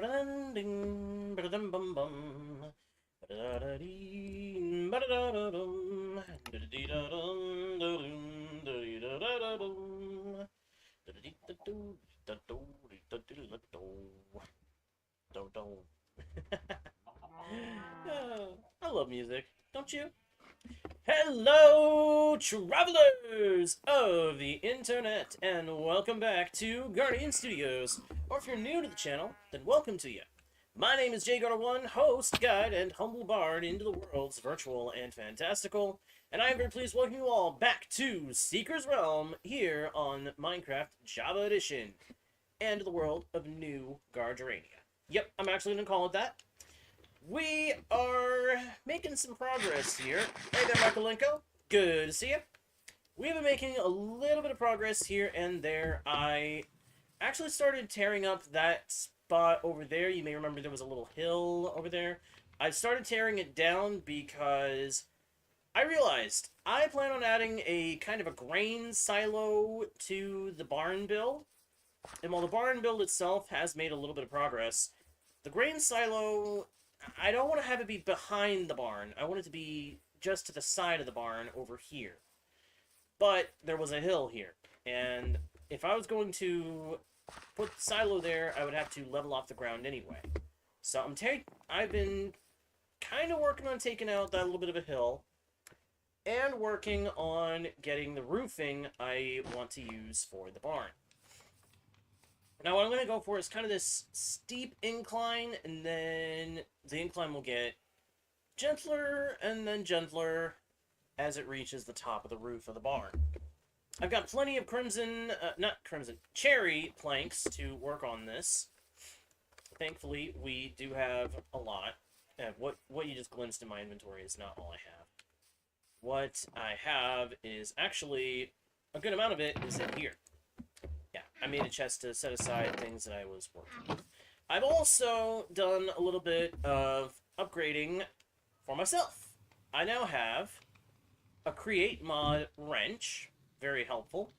Ba-da-dum, ba-da-dum, bum, bum. Ba-da-da-dee, ba-da-da-da-dum. Da-da-dee-da-dum, da-dum, da-dee-da-da-da-dum. Da-da-dee-da-doo, da-doo, da-doo-da-doo. Do-do. I love music, don't you? Hello, travelers of the internet, and welcome back to Guardian Studios. Or if you're new to the channel, then welcome to you. My name is JGuard1, host, guide, and humble bard into the worlds virtual and fantastical, and I am very pleased to welcome you all back to Seeker's Realm here on Minecraft Java Edition, and the world of New Guardrania. Yep, I'm actually going to call it that. We are making some progress here. Hey there, Markolenko. Good to see you. We've been making a little bit of progress here and there. I actually started tearing up that spot over there. You may remember there was a little hill over there. I started tearing it down because I realized I plan on adding a kind of a grain silo to the barn build. And while the barn build itself has made a little bit of progress, the grain silo, I don't want to have it be behind the barn. I want it to be just to the side of the barn over here. But there was a hill here. And if I was going to put the silo there, I would have to level off the ground anyway. So I've been kind of working on taking out that little bit of a hill. And working on getting the roofing I want to use for the barn. Now, what I'm going to go for is kind of this steep incline, and then the incline will get gentler and then gentler as it reaches the top of the roof of the barn. I've got plenty of cherry planks to work on this. Thankfully, we do have a lot. What you just glimpsed in my inventory is not all I have. What I have is actually, a good amount of it is in here. Yeah, I made a chest to set aside things that I was working with. I've also done a little bit of upgrading for myself. I now have a create mod wrench, very helpful,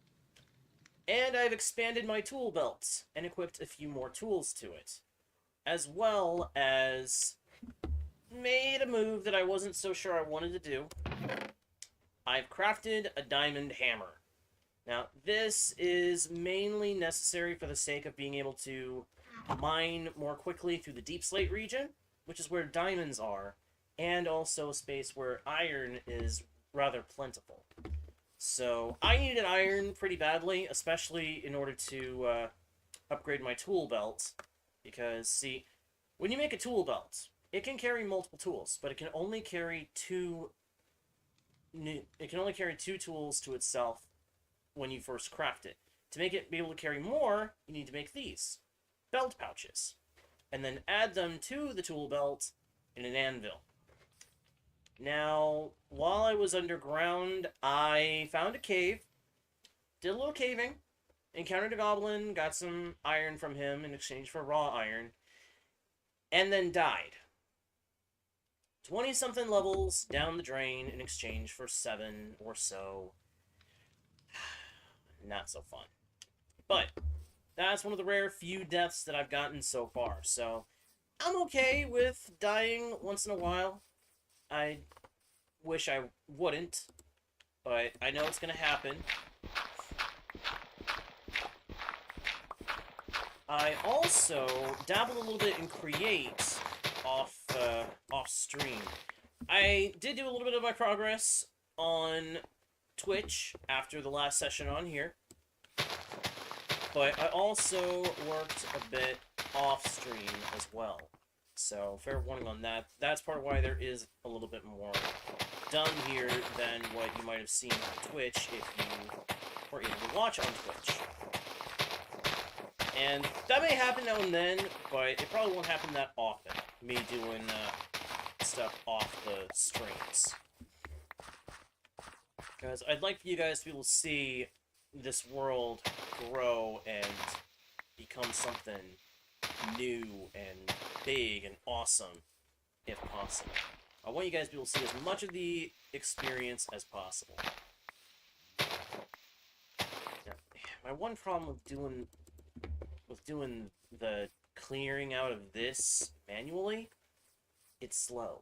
and I've expanded my tool belt and equipped a few more tools to it, as well as made a move that I wasn't so sure I wanted to do. I've crafted a diamond hammer. Now, this is mainly necessary for the sake of being able to mine more quickly through the deep slate region, which is where diamonds are, and also a space where iron is rather plentiful. So, I needed iron pretty badly, especially in order to upgrade my tool belt, because, see, when you make a tool belt, it can carry multiple tools, but it can only carry two tools to itself when you first craft it. To make it be able to carry more, you need to make these belt pouches, and then add them to the tool belt in an anvil. Now, while I was underground, I found a cave, did a little caving, encountered a goblin, got some iron from him in exchange for raw iron, and then died. 20-something levels down the drain in exchange for 7 or so. Not so fun. But that's one of the rare few deaths that I've gotten so far. So I'm okay with dying once in a while. I wish I wouldn't, but I know it's going to happen. I also dabbled a little bit in create off stream. I did do a little bit of my progress on Twitch after the last session on here, but I also worked a bit off stream as well, so fair warning on that. That's part of why there is a little bit more done here than what you might have seen on Twitch if you were able to watch on Twitch. And that may happen now and then, but it probably won't happen that often, me doing stuff off the streams. Because I'd like for you guys to be able to see this world grow and become something new and big and awesome, if possible. I want you guys to be able to see as much of the experience as possible. Now, my one problem with doing the clearing out of this manually, it's slow.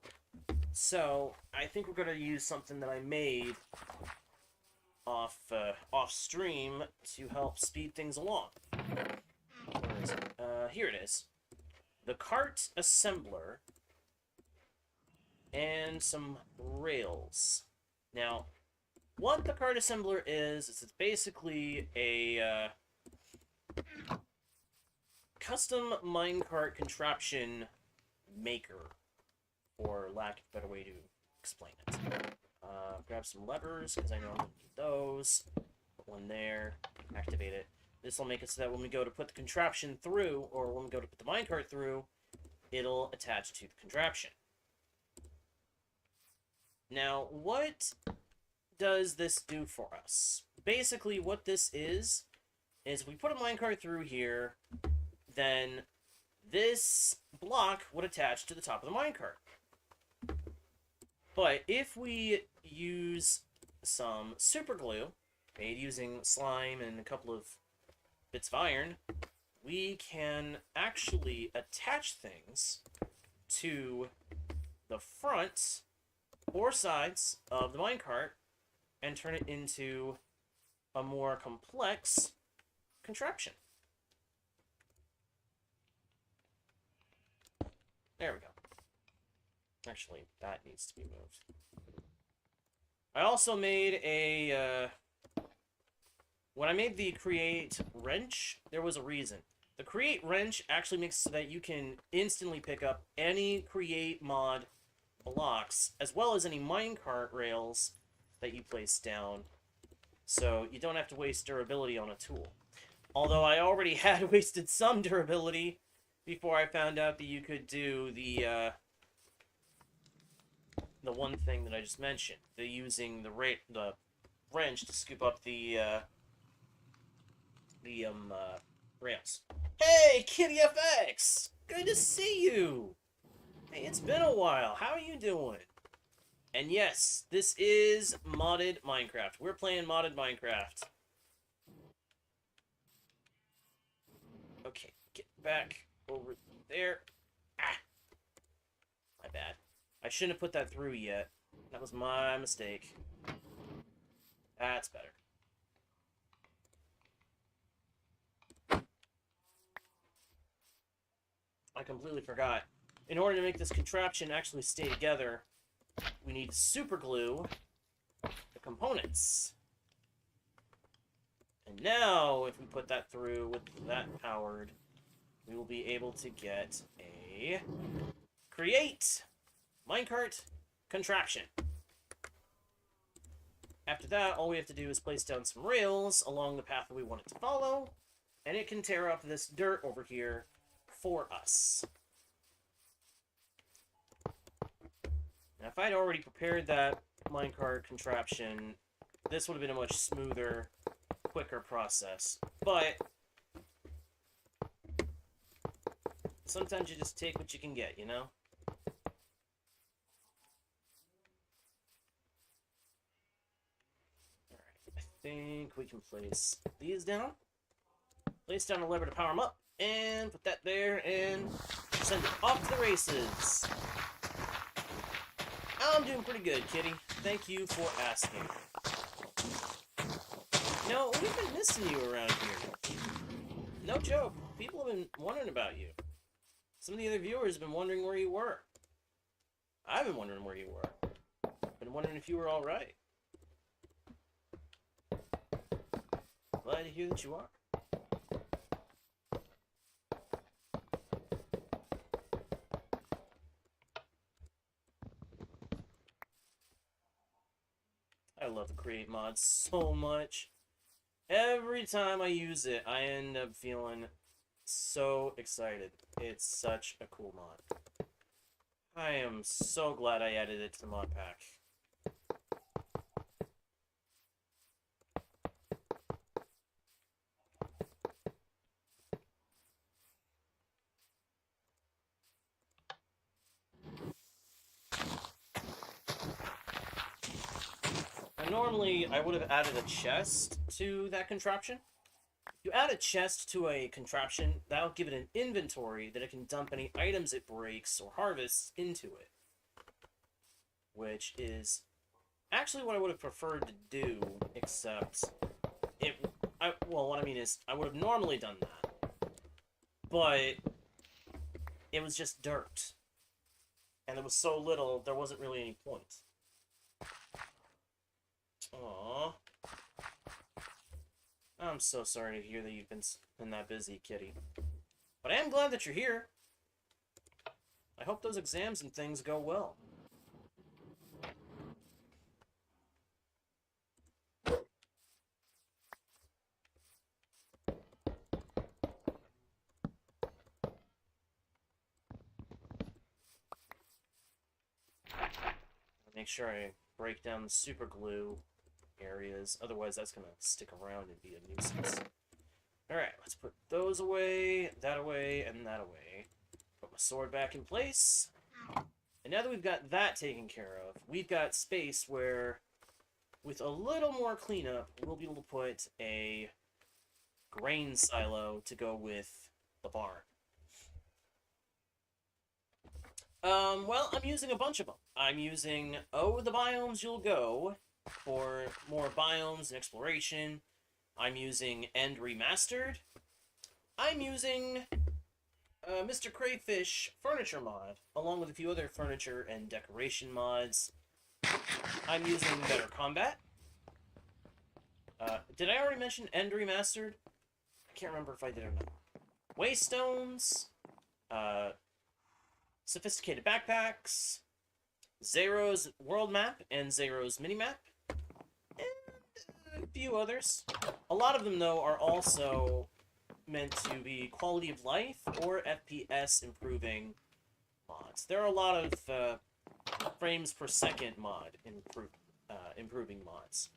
So I think we're going to use something that I made off stream to help speed things along. Where is it? Here it is. The cart assembler and some rails. Now, what the cart assembler is it's basically a custom minecart contraption maker, for lack of a better way to explain it. Grab some levers, because I know I'm going to need those. Put one there, activate it. This will make it so that when we go to put the contraption through, or when we go to put the minecart through, it'll attach to the contraption. Now, what does this do for us? Basically, what this is we put a minecart through here, then this block would attach to the top of the minecart. But if we use some super glue, made using slime and a couple of bits of iron, we can actually attach things to the front or sides of the minecart and turn it into a more complex contraption. There we go. Actually, that needs to be moved. I also made a, when I made the create wrench, there was a reason. The create wrench actually makes it so that you can instantly pick up any create mod blocks, as well as any minecart rails that you place down, so you don't have to waste durability on a tool. Although I already had wasted some durability before I found out that you could do the one thing that I just mentioned, the using the wrench to scoop up the rails. Hey, Kitty FX! Good to see you! Hey, it's been a while. How are you doing? And yes, this is modded Minecraft. We're playing modded Minecraft. Okay, get back over there. Ah! My bad. I shouldn't have put that through yet. That was my mistake. That's better. I completely forgot. In order to make this contraption actually stay together, we need to super glue the components. And now, if we put that through with that powered, we will be able to get a create minecart contraption. After that, all we have to do is place down some rails along the path that we want it to follow, and it can tear up this dirt over here for us. Now, if I'd already prepared that minecart contraption, this would have been a much smoother, quicker process. But sometimes you just take what you can get, you know? Alright, I think we can place these down. Place down the lever to power them up, and put that there, and send it off to the races. I'm doing pretty good, Kitty. Thank you for asking. You know, we've been missing you around here. No joke. People have been wondering about you. Some of the other viewers have been wondering where you were. I've been wondering where you were. Been wondering if you were alright. Glad to hear that you are. I love the create mod so much. Every time I use it, I end up feeling so excited. It's such a cool mod. I am so glad I added it to the mod pack. Normally, I would have added a chest to that contraption, You add a chest to a contraption, that'll give it an inventory that it can dump any items it breaks or harvests into it. Which is actually what I would have preferred to do, except well, what I mean is, I would have normally done that, but it was just dirt. And there was so little, there wasn't really any point. Aww. I'm so sorry to hear that you've been that busy, kitty. But I am glad that you're here. I hope those exams and things go well. Make sure I break down the super glue areas, otherwise that's going to stick around and be a nuisance. Alright, let's put those away, that away, and that away. Put my sword back in place. And now that we've got that taken care of, we've got space where, with a little more cleanup, we'll be able to put a grain silo to go with the barn. Well, I'm using a bunch of them. I'm using Oh, the Biomes You'll Go for more biomes and exploration. I'm using End Remastered. I'm using Mr. Crayfish Furniture Mod, along with a few other furniture and decoration mods. I'm using Better Combat. Did I already mention End Remastered? I can't remember if I did or not. Waystones. Sophisticated Backpacks, Zero's World Map and Zero's Minimap, and a few others. A lot of them, though, are also meant to be quality of life or FPS improving mods. There are a lot of frames per second improving mods.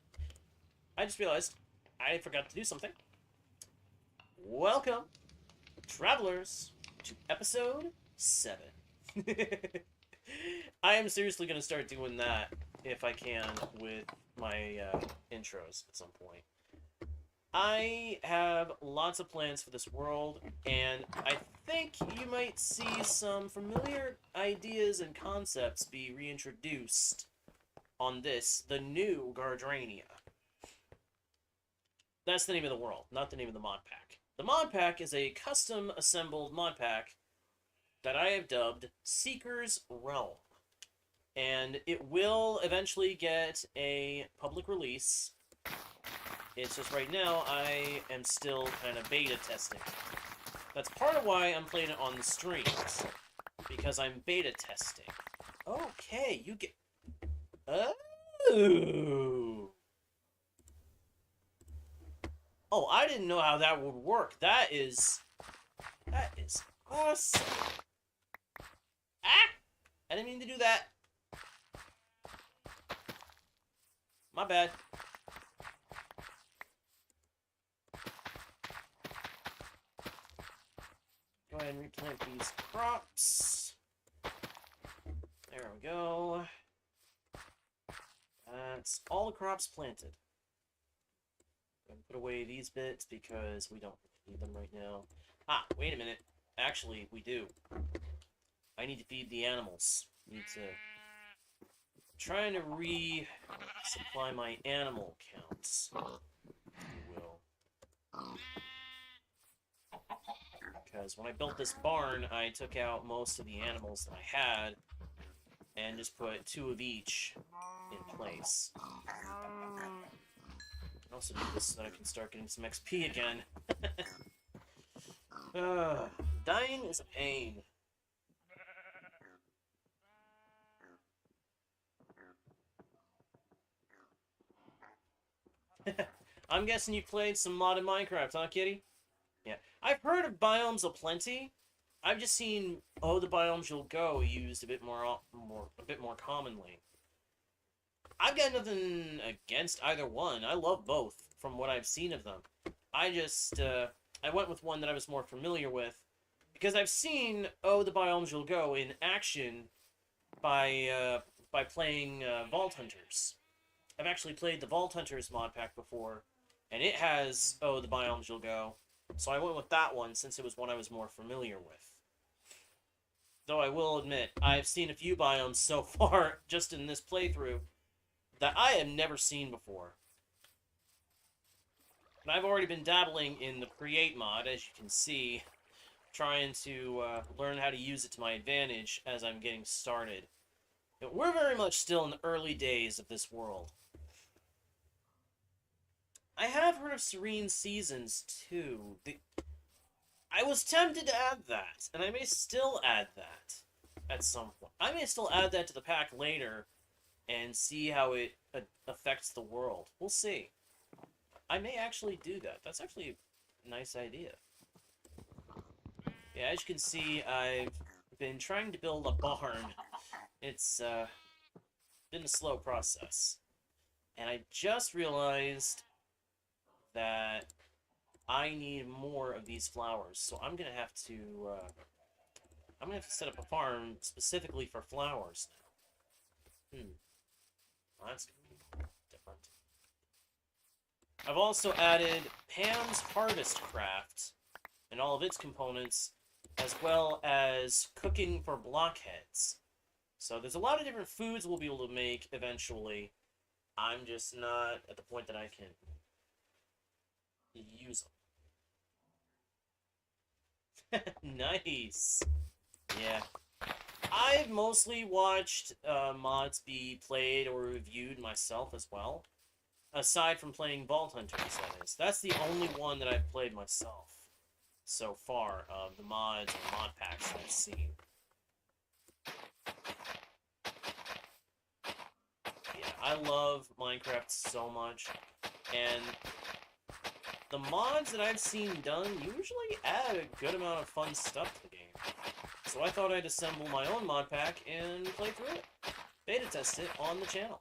I just realized I forgot to do something. Welcome, travelers, to episode 7. I am seriously going to start doing that, if I can, with my intros at some point. I have lots of plans for this world, and I think you might see some familiar ideas and concepts be reintroduced on this, the new Guardrania. That's the name of the world, not the name of the mod pack. The mod pack is a custom-assembled mod pack that I have dubbed Seeker's Realm. And it will eventually get a public release. It's just right now I am still kind of beta testing. That's part of why I'm playing it on the streams. Because I'm beta testing. Okay, you get... Oh! Oh, I didn't know how that would work. That is awesome. Ah! I didn't mean to do that. My bad. Go ahead and replant these crops. There we go. That's all the crops planted. I'm gonna put away these bits because we don't need them right now. Ah, wait a minute. Actually, we do. I need to feed the animals. Need to... trying to resupply my animal counts, if you will. Because when I built this barn, I took out most of the animals that I had and just put 2 of each in place. I can also do this so that I can start getting some XP again. Dying is a pain. I'm guessing you played some modded Minecraft, huh, kitty? Yeah. I've heard of Biomes aplenty. I've just seen Oh, the Biomes You'll Go used a bit more commonly. I've got nothing against either one. I love both from what I've seen of them. I just I went with one that I was more familiar with because I've seen Oh, the Biomes You'll Go in action by playing Vault Hunters. I've actually played the Vault Hunters mod pack before, And it has, oh, the biomes you'll go. So I went with that one since it was one I was more familiar with. Though I will admit, I've seen a few biomes so far, just in this playthrough, that I have never seen before. And I've already been dabbling in the Create mod, as you can see, trying to learn how to use it to my advantage as I'm getting started. But we're very much still in the early days of this world. I have heard of Serene Seasons, too. I was tempted to add that, and I may still add that at some point. I may still add that to the pack later and see how it affects the world. We'll see. I may actually do that. That's actually a nice idea. Yeah, as you can see, I've been trying to build a barn. It's been a slow process. And I just realized that I need more of these flowers, so I'm gonna have to set up a farm specifically for flowers now. Well, that's gonna be different. I've also added Pam's Harvest Craft and all of its components, as well as cooking for blockheads. So there's a lot of different foods we'll be able to make eventually. I'm just not at the point that I can use them. Nice. Yeah. I've mostly watched mods be played or reviewed myself as well. Aside from playing Vault Hunters, that is. That's the only one that I've played myself so far of the mods and mod packs that I've seen. Yeah, I love Minecraft so much, and the mods that I've seen done usually add a good amount of fun stuff to the game. So I thought I'd assemble my own mod pack and play through it. Beta test it on the channel.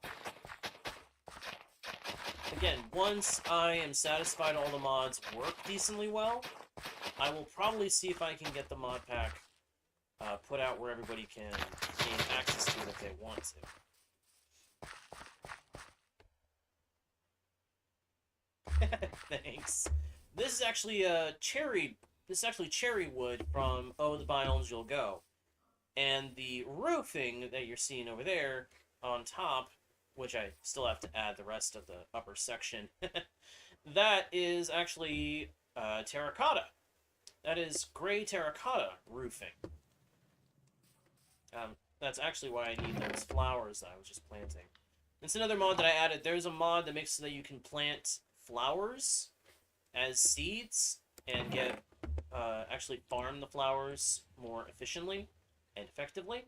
Again, once I am satisfied all the mods work decently well, I will probably see if I can get the mod pack put out where everybody can gain access to it if they want to. Thanks. This is actually cherry wood from Oh, the Biomes You'll Go. And the roofing that you're seeing over there on top, which I still have to add the rest of the upper section, that is actually terracotta. That is gray terracotta roofing. That's actually why I need those flowers that I was just planting. It's another mod that I added. There's a mod that makes so that you can plant flowers as seeds and get actually farm the flowers more efficiently and effectively.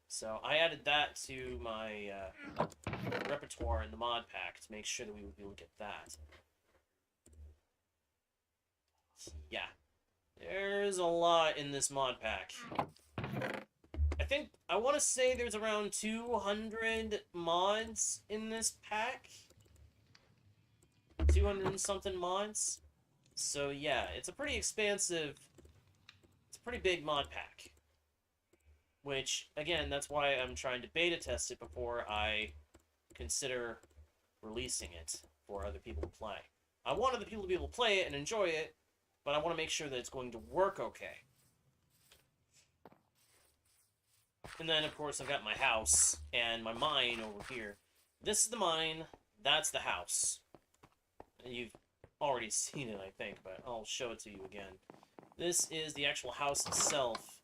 So I added that to my repertoire in the mod pack to make sure that we would be able to get that. Yeah, there's a lot in this mod pack. I want to say there's around 200 mods in this pack. 200 and something mods. So yeah, it's a pretty expansive, it's a pretty big mod pack. Which, again, that's why I'm trying to beta test it before I consider releasing it for other people to play. I want other people to be able to play it and enjoy it, but I want to make sure that it's going to work okay. And then, of course, I've got my house and my mine over here. This is the mine, that's the house. And you've already seen it, I think, but I'll show it to you again. This is the actual house itself.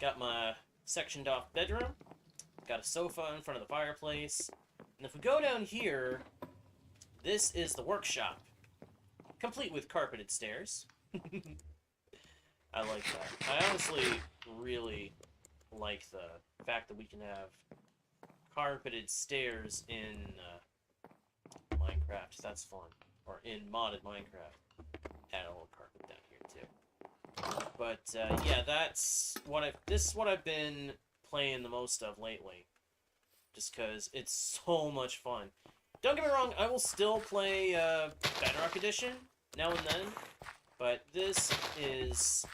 Got my sectioned off bedroom. Got a sofa in front of the fireplace. And if we go down here, this is the workshop. Complete with carpeted stairs. I like that. I honestly really like the fact that we can have carpeted stairs in Minecraft. That's fun. Or in modded Minecraft. Add a little carpet down here too. But yeah, this is what I've been playing the most of lately. Just because it's so much fun. Don't get me wrong, I will still play Bedrock Edition now and then. But this is...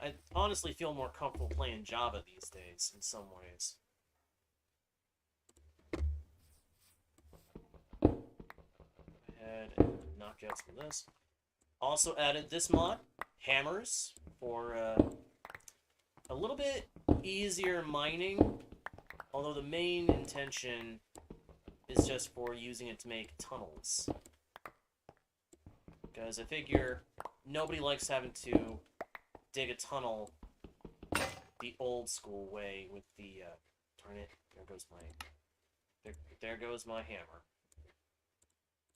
I honestly feel more comfortable playing Java these days, in some ways. ahead and knock out some of this. Also added this mod, hammers, for a little bit easier mining, although the main intention is just for using it to make tunnels. Because I figure nobody likes having to dig a tunnel the old school way with the, darn it, there goes my hammer.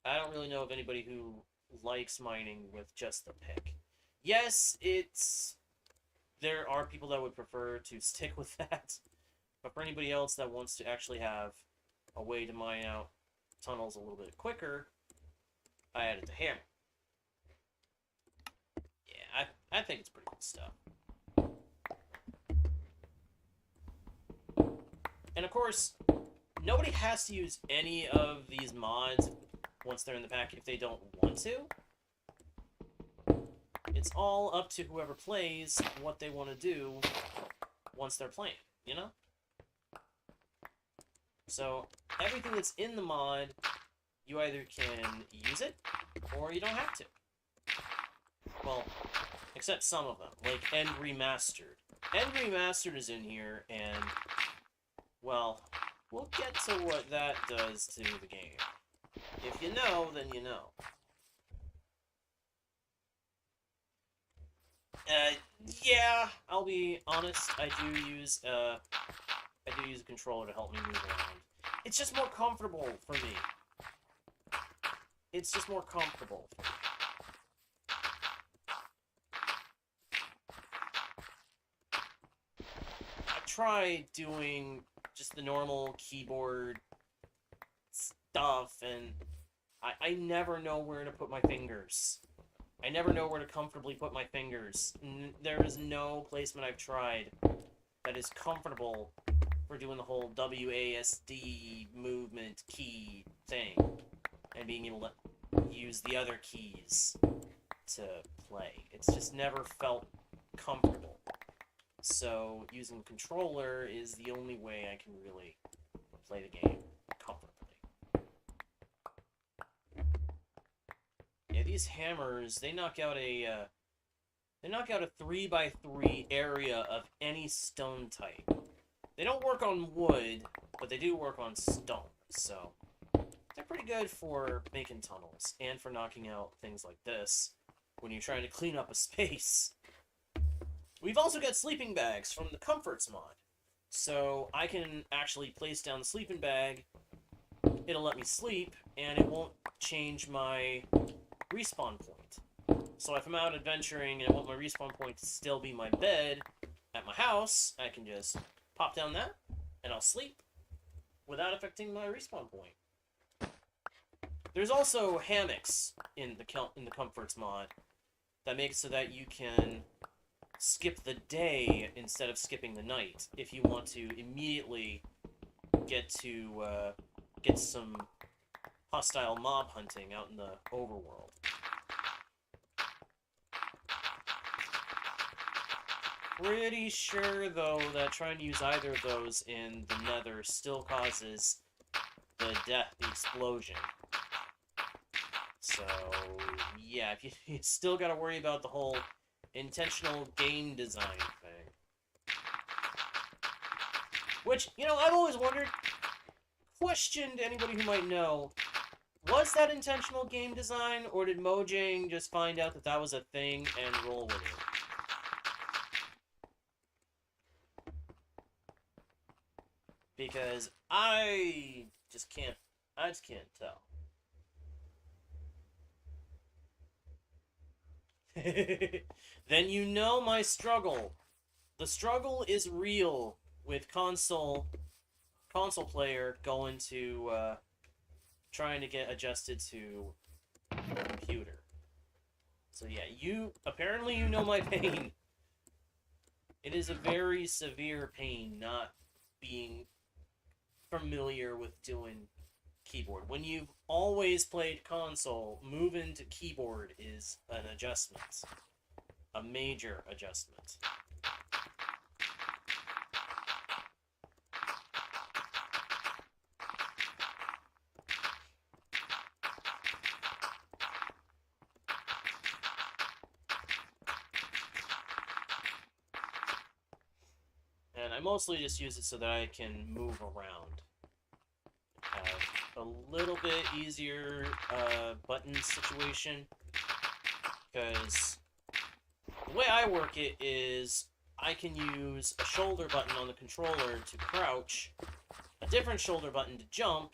I don't really know of anybody who likes mining with just the pick. Yes, there are people that would prefer to stick with that, but for anybody else that wants to actually have a way to mine out tunnels a little bit quicker, I added the hammer. Yeah, I think it's pretty good stuff. And of course, nobody has to use any of these mods once they're in the pack if they don't want to. It's all up to whoever plays what they want to do once they're playing, you know? So, everything that's in the mod, you either can use it, or you don't have to. Well, except some of them, like End Remastered. End Remastered is in here, and, well, we'll get to what that does to the game. If you know, then you know. Yeah, I'll be honest, I do use a controller to help me move around. It's just more comfortable for me. It's just more comfortable for me. I tried doing just the normal keyboard stuff, and I never know where to put my fingers. I never know where to comfortably put my fingers. There is no placement I've tried that is comfortable for doing the whole WASD movement key thing and being able to use the other keys to play. It's just never felt comfortable. So using a controller is the only way I can really play the game comfortably. Yeah, these hammers, they knock out a 3x3 area of any stone type. They don't work on wood, but they do work on stone, so they're pretty good for making tunnels and for knocking out things like this when you're trying to clean up a space. We've also got sleeping bags from the Comforts mod, so I can actually place down the sleeping bag, it'll let me sleep, and it won't change my respawn point. So if I'm out adventuring and I want my respawn point to still be my bed at my house, I can just pop down that, and I'll sleep without affecting my respawn point. There's also hammocks in the Comforts mod that make it so that you can skip the day instead of skipping the night if you want to immediately get some hostile mob hunting out in the overworld. Pretty sure, though, that trying to use either of those in the Nether still causes the explosion. So, yeah, you still gotta worry about the whole intentional game design thing. Which, you know, I've always wondered, questioned anybody who might know, was that intentional game design, or did Mojang just find out that that was a thing and roll with it? Because I just can't tell. Then you know my struggle. The struggle is real with console player going to trying to get adjusted to computer. So yeah, apparently you know my pain. It is a very severe pain not being familiar with doing keyboard. When you've always played console, moving to keyboard is an adjustment. A major adjustment. And I mostly just use it so that I can move around. Have a little bit easier button situation. Because the way I work it is I can use a shoulder button on the controller to crouch, a different shoulder button to jump,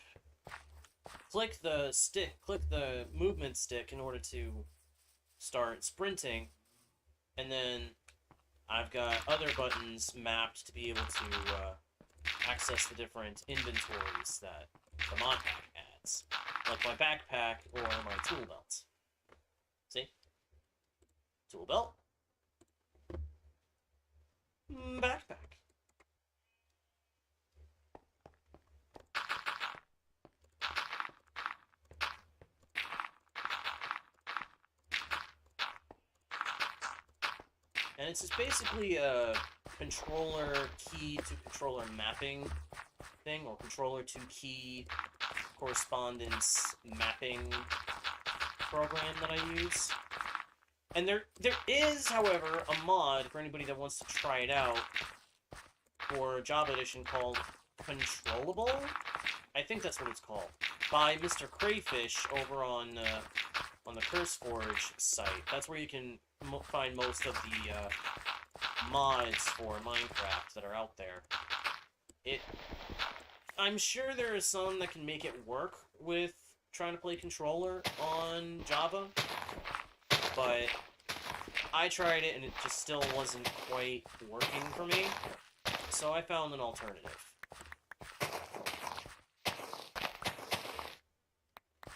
click the movement stick in order to start sprinting, and then I've got other buttons mapped to be able to access the different inventories that the mod pack adds, like my backpack or my tool belt. See? Tool belt. Backpack. And it's just basically a controller key to controller mapping thing, or controller to key correspondence mapping program that I use. And there is, however, a mod for anybody that wants to try it out for Java Edition called Controllable. I think that's what it's called, by Mr. Crayfish over on the CurseForge site. That's where you can find most of the mods for Minecraft that are out there. I'm sure there are some that can make it work with trying to play controller on Java, but I tried it and it just still wasn't quite working for me, so I found an alternative.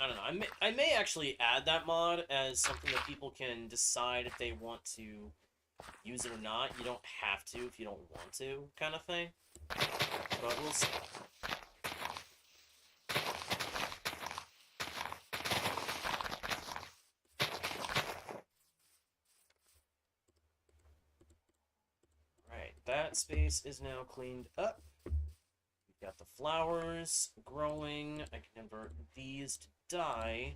I don't know, I may actually add that mod as something that people can decide if they want to use it or not. You don't have to if you don't want to, kind of thing. But we'll see. Right, that space is now cleaned up. We've got the flowers growing. I can convert these to dye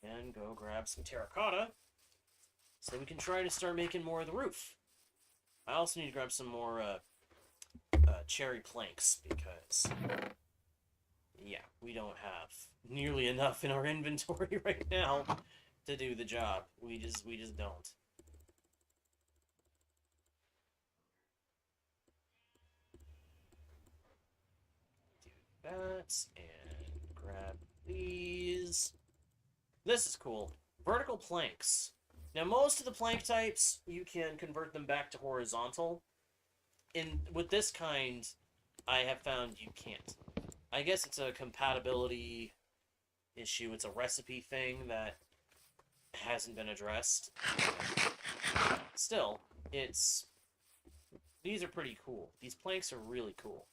and go grab some terracotta so we can try to start making more of the roof. I also need to grab some more cherry planks because, yeah, we don't have nearly enough in our inventory right now to do the job. We just don't. Do that and grab these. This is cool. Vertical planks. Now, most of the plank types, you can convert them back to horizontal. With this kind, I have found you can't. I guess it's a compatibility issue. It's a recipe thing that hasn't been addressed. Still, these are pretty cool. These planks are really cool.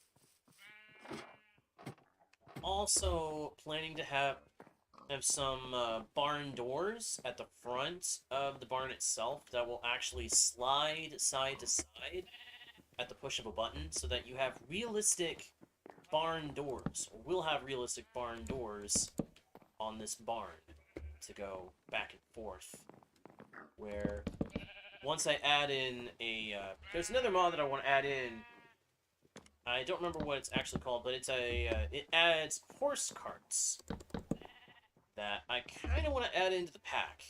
Also, planning to have some barn doors at the front of the barn itself that will actually slide side to side at the push of a button, so that you have realistic barn doors, or will have realistic barn doors on this barn to go back and forth. Where once I add in there's another mod that I want to add in. I don't remember what it's actually called, but it's it adds horse carts that I kind of want to add into the pack.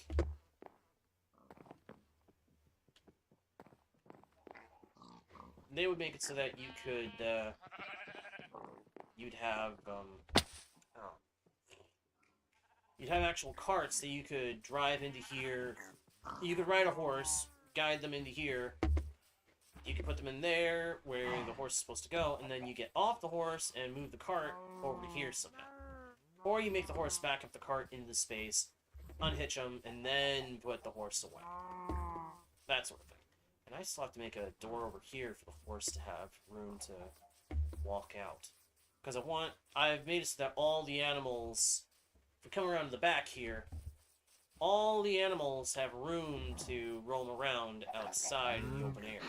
They would make it so that you could, you'd have actual carts that you could drive into here. You could ride a horse, guide them into here. You can put them in there where the horse is supposed to go, and then you get off the horse and move the cart over to here somehow. Or you make the horse back up the cart into the space, unhitch them, and then put the horse away. That sort of thing. And I still have to make a door over here for the horse to have room to walk out. Because I've made it so that all the animals, if we come around to the back here, all the animals have room to roam around outside in the open air.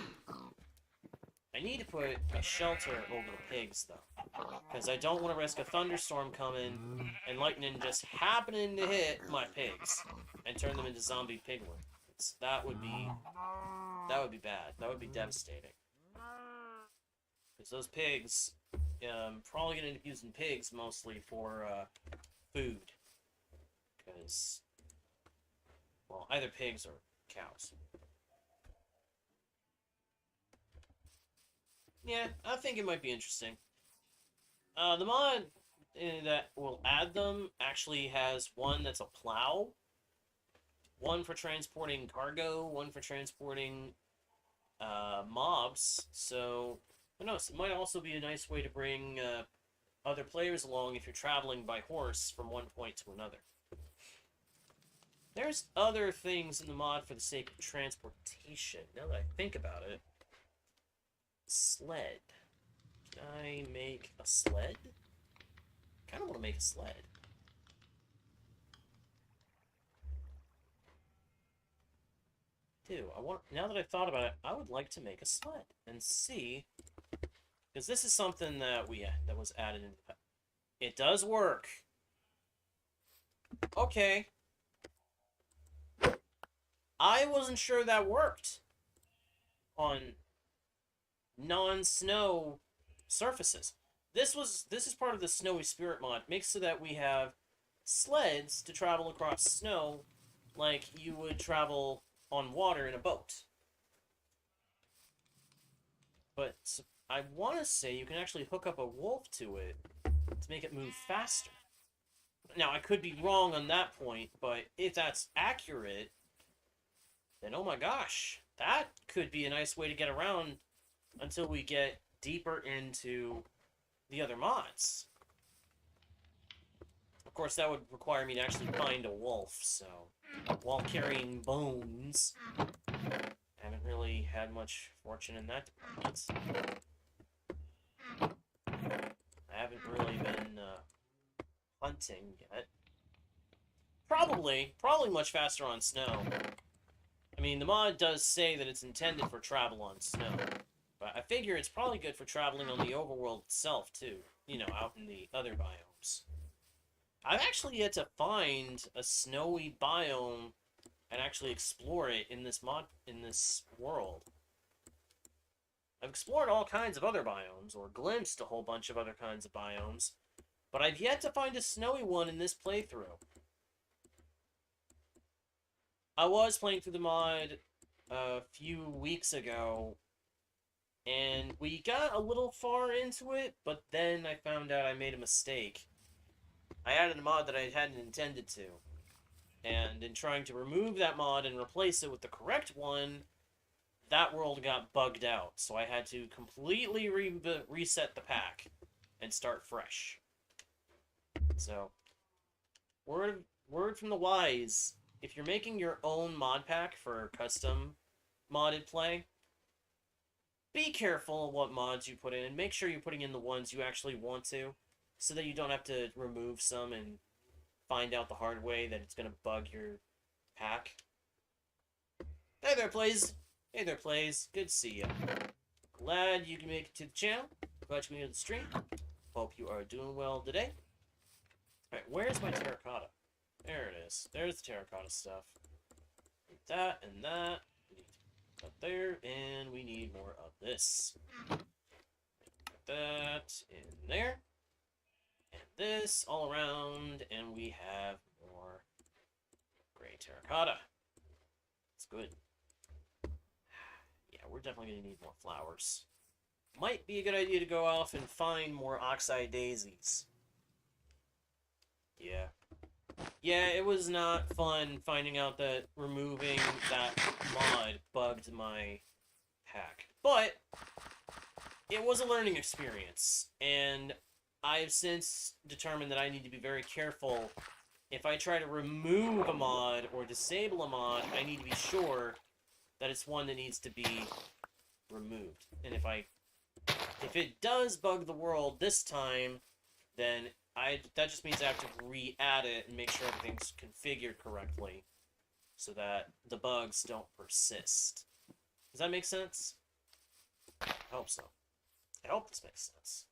I need to put a shelter over the pigs, though. Because I don't want to risk a thunderstorm coming and lightning just happening to hit my pigs and turn them into zombie piglins. That would be bad. That would be devastating. Because those pigs, probably going to end up using pigs mostly for food. Because, well, either pigs or cows. Yeah, I think it might be interesting. The mod that will add them actually has one that's a plow, one for transporting cargo, one for transporting mobs. So, who knows? It might also be a nice way to bring other players along if you're traveling by horse from one point to another. There's other things in the mod for the sake of transportation. Now that I think about it, sled. Can I make a sled? I kind of want to make a sled. Now that I've thought about it, I would like to make a sled and see, because this is something that that was added into the. It does work. Okay. I wasn't sure that worked on non-snow surfaces. This is part of the Snowy Spirit mod. Makes so that we have sleds to travel across snow like you would travel on water in a boat. But I want to say you can actually hook up a wolf to it to make it move faster. Now, I could be wrong on that point, but if that's accurate, then oh my gosh, that could be a nice way to get around until we get deeper into the other mods. Of course, that would require me to actually find a wolf, so while carrying bones, I haven't really had much fortune in that department. I haven't really been hunting yet. Probably much faster on snow. I mean, the mod does say that it's intended for travel on snow, but I figure it's probably good for traveling on the overworld itself, too. You know, out in the other biomes. I've actually yet to find a snowy biome and actually explore it in this world. I've explored all kinds of other biomes, or glimpsed a whole bunch of other kinds of biomes, but I've yet to find a snowy one in this playthrough. I was playing through the mod a few weeks ago, and we got a little far into it, but then I found out I made a mistake. I added a mod that I hadn't intended to, and in trying to remove that mod and replace it with the correct one, that world got bugged out, so I had to completely reset the pack and start fresh. So, word from the wise, if you're making your own mod pack for custom modded play, be careful of what mods you put in, and make sure you're putting in the ones you actually want to, so that you don't have to remove some and find out the hard way that it's going to bug your pack. Hey there, Plays! Hey there, Plays. Good to see you. Glad you can make it to the channel. Glad you made it to the stream. Hope you are doing well today. Alright, where's my terracotta? There it is. There's the terracotta stuff. That and that. We need that there, and we need more of this. Put that in there. And this all around, and we have more gray terracotta. It's good. Yeah, we're definitely going to need more flowers. Might be a good idea to go off and find more oxeye daisies. Yeah. Yeah, it was not fun finding out that removing that mod bugged my pack. But it was a learning experience, and I've since determined that I need to be very careful. If I try to remove a mod or disable a mod, I need to be sure that it's one that needs to be removed. And if it does bug the world this time, then that just means I have to re-add it and make sure everything's configured correctly so that the bugs don't persist. Does that make sense? I hope so. I hope this makes sense.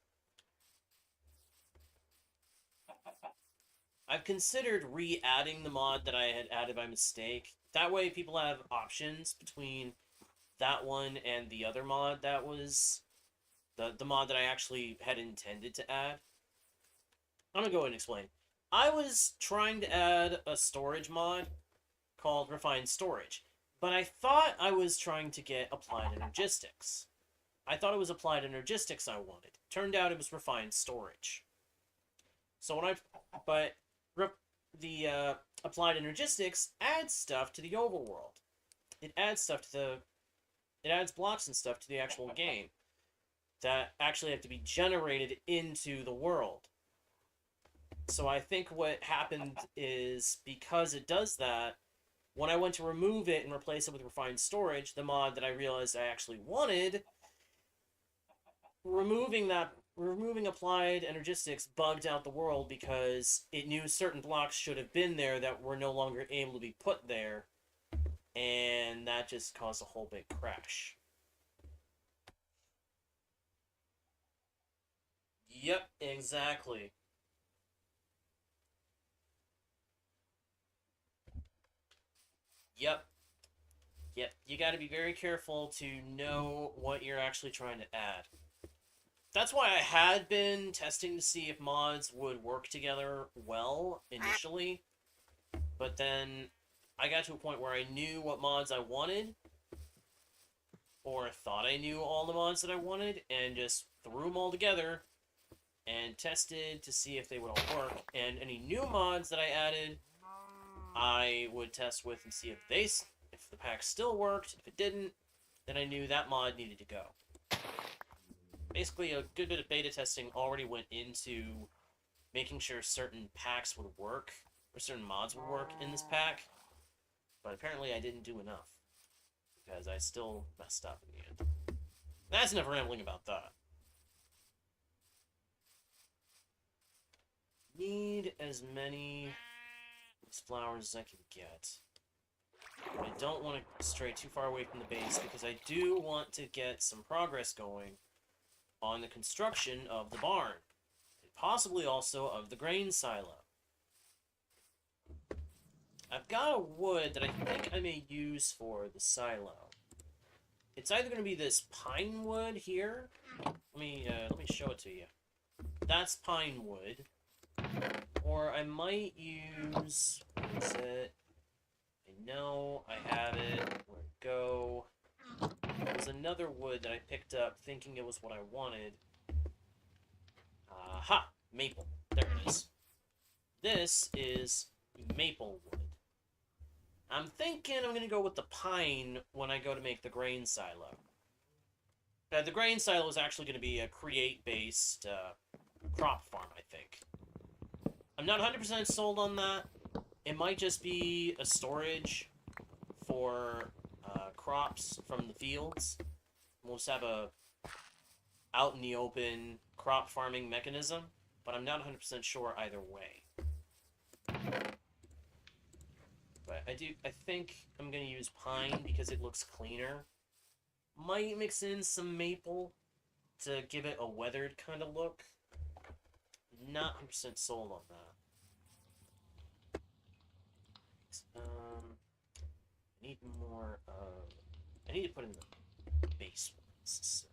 I've considered re-adding the mod that I had added by mistake. That way people have options between that one and the other mod that was The mod that I actually had intended to add. I'm gonna go ahead and explain. I was trying to add a storage mod called Refined Storage, but I thought I was trying to get Applied Energistics. I thought it was Applied Energistics I wanted. Turned out it was Refined Storage. So when the Applied Energistics adds stuff to the overworld. It adds stuff to it adds blocks and stuff to the actual game that actually have to be generated into the world. So I think what happened is, because it does that, when I went to remove it and replace it with Refined Storage, the mod that I realized I actually wanted, removing Applied Energistics bugged out the world because it knew certain blocks should have been there that were no longer able to be put there, and that just caused a whole big crash. Yep, exactly. Yep. Yep. You got to be very careful to know what you're actually trying to add. That's why I had been testing to see if mods would work together well initially, but then I got to a point where I knew what mods I wanted, or thought I knew all the mods that I wanted, and just threw them all together and tested to see if they would all work. And any new mods that I added, I would test with and see if the pack still worked. If it didn't, then I knew that mod needed to go. Basically, a good bit of beta testing already went into making sure certain packs would work, or certain mods would work in this pack, but apparently I didn't do enough, because I still messed up in the end. That's enough rambling about that. Need as many flowers as I can get. But I don't want to stray too far away from the base, because I do want to get some progress going on the construction of the barn, and possibly also of the grain silo. I've got a wood that I think I may use for the silo. It's either going to be this pine wood here. Let me show it to you. That's pine wood. Or I might use, what is it? I know I have it. Where'd it go? There's another wood that I picked up thinking it was what I wanted. Aha! Maple. There it is. This is maple wood. I'm thinking I'm going to go with the pine when I go to make the grain silo. The grain silo is actually going to be a create-based crop farm, I think. I'm not 100% sold on that. It might just be a storage for crops from the fields. We'll just have a out-in-the-open crop farming mechanism, but I'm not 100% sure either way. But I think I'm going to use pine because it looks cleaner. Might mix in some maple to give it a weathered kind of look. Not 100% sold on that. I need more I need to put in the base ones. So.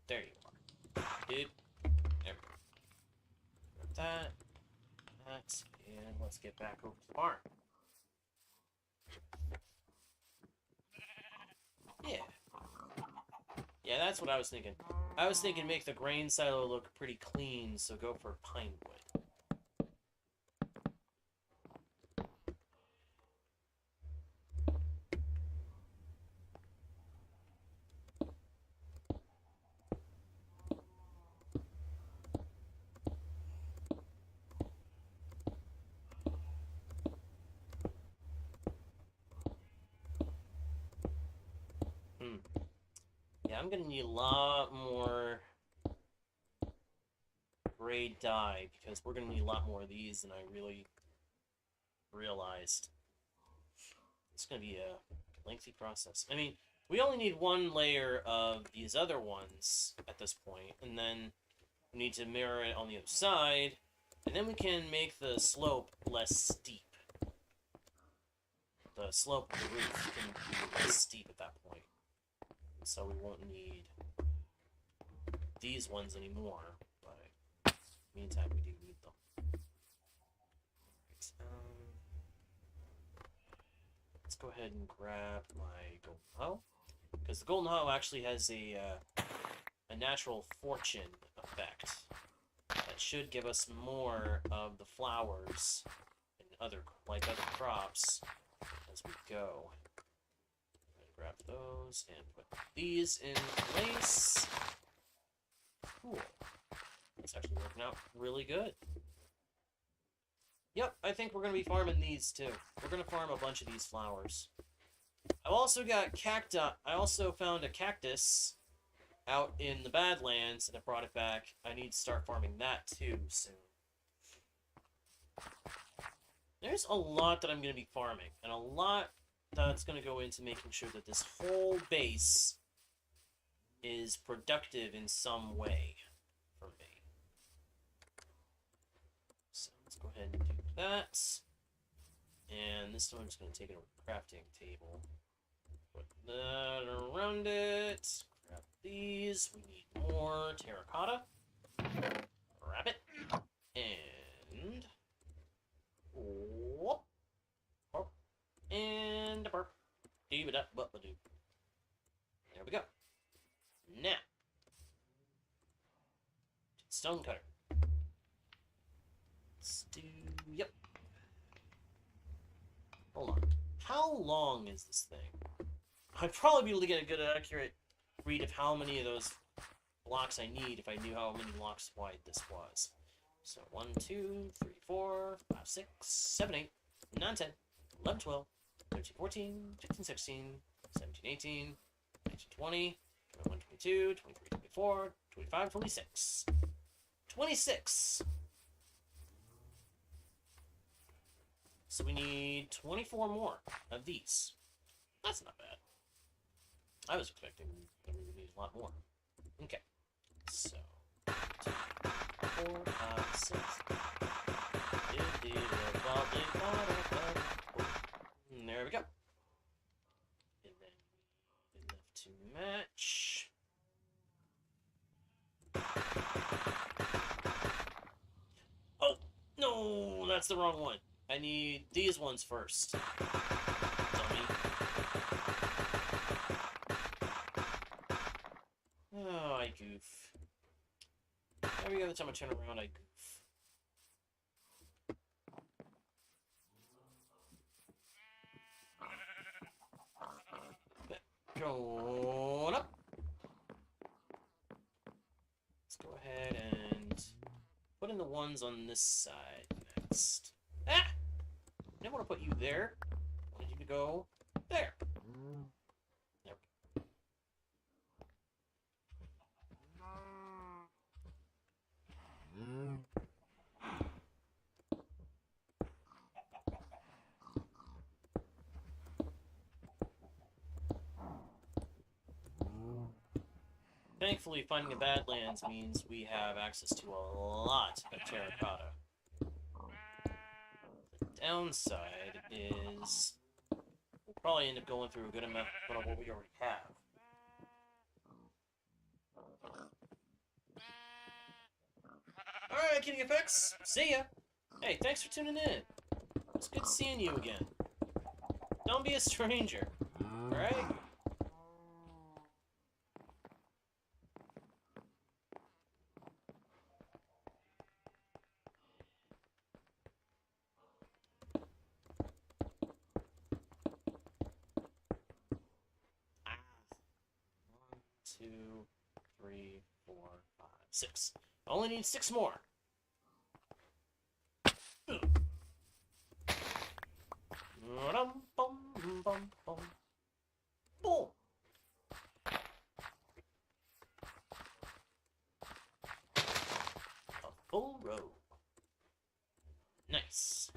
There you are. Dude. There we go. That. And let's get back over to the barn. Yeah. Yeah, that's what I was thinking. I was thinking make the grain silo look pretty clean, so go for pine wood. Yeah, I'm gonna need a lot more gray dye, because we're gonna need a lot more of these than I really realized. It's gonna be a lengthy process. I mean, we only need one layer of these other ones at this point, and then we need to mirror it on the other side, and then we can make the slope less steep. The slope of the roof can be less steep at that point. So we won't need these ones anymore, but meantime, we do need them. Alright, let's go ahead and grab my golden hoe, because the golden hoe actually has a natural fortune effect that should give us more of the flowers and other crops as we go. Grab those and put these in place. Cool. It's actually working out really good. Yep, I think we're going to be farming these too. We're going to farm a bunch of these flowers. I've also got cacti. I also found a cactus out in the Badlands and I brought it back. I need to start farming that too soon. There's a lot that I'm going to be farming, and a lot that's going to go into making sure that this whole base is productive in some way for me. So let's go ahead and do that. And this time I'm just going to take it over to the crafting table. Put that around it. Grab these. We need more terracotta. Grab it. And... whoop. And a burp. There we go. Now, stone cutter. Let's do. Yep. Hold on. How long is this thing? I'd probably be able to get a good, accurate read of how many of those blocks I need if I knew how many blocks wide this was. So 1, 2, 3, 4, 5, 6, 7, 8, 9, 10, 11, 12. 13, 14, 15, 16, 17, 18, 19, 20, 21, 22, 23, 24, 25, 26. 26! So we need 24 more of these. That's not bad. I was expecting that we would need a lot more. Okay. So, 2, 4, 5, 6. And there we go. And then we need enough to match. Oh, no, that's the wrong one. I need these ones first. Dummy. Oh, I goof. Every other time I turn around, I goof. Going up. Let's go ahead and put in the ones on this side next. Ah! I didn't want to put you there. I wanted you to go there. There we go. Thankfully, finding the Badlands means we have access to a lot of terracotta. The downside is we'll probably end up going through a good amount of what we already have. Alright, Kitty Effects, see ya! Hey, thanks for tuning in. It's good seeing you again. Don't be a stranger, alright? One, 2, 3, 4, 5, 6. I only need 6 more. Boom. A full row. Nice.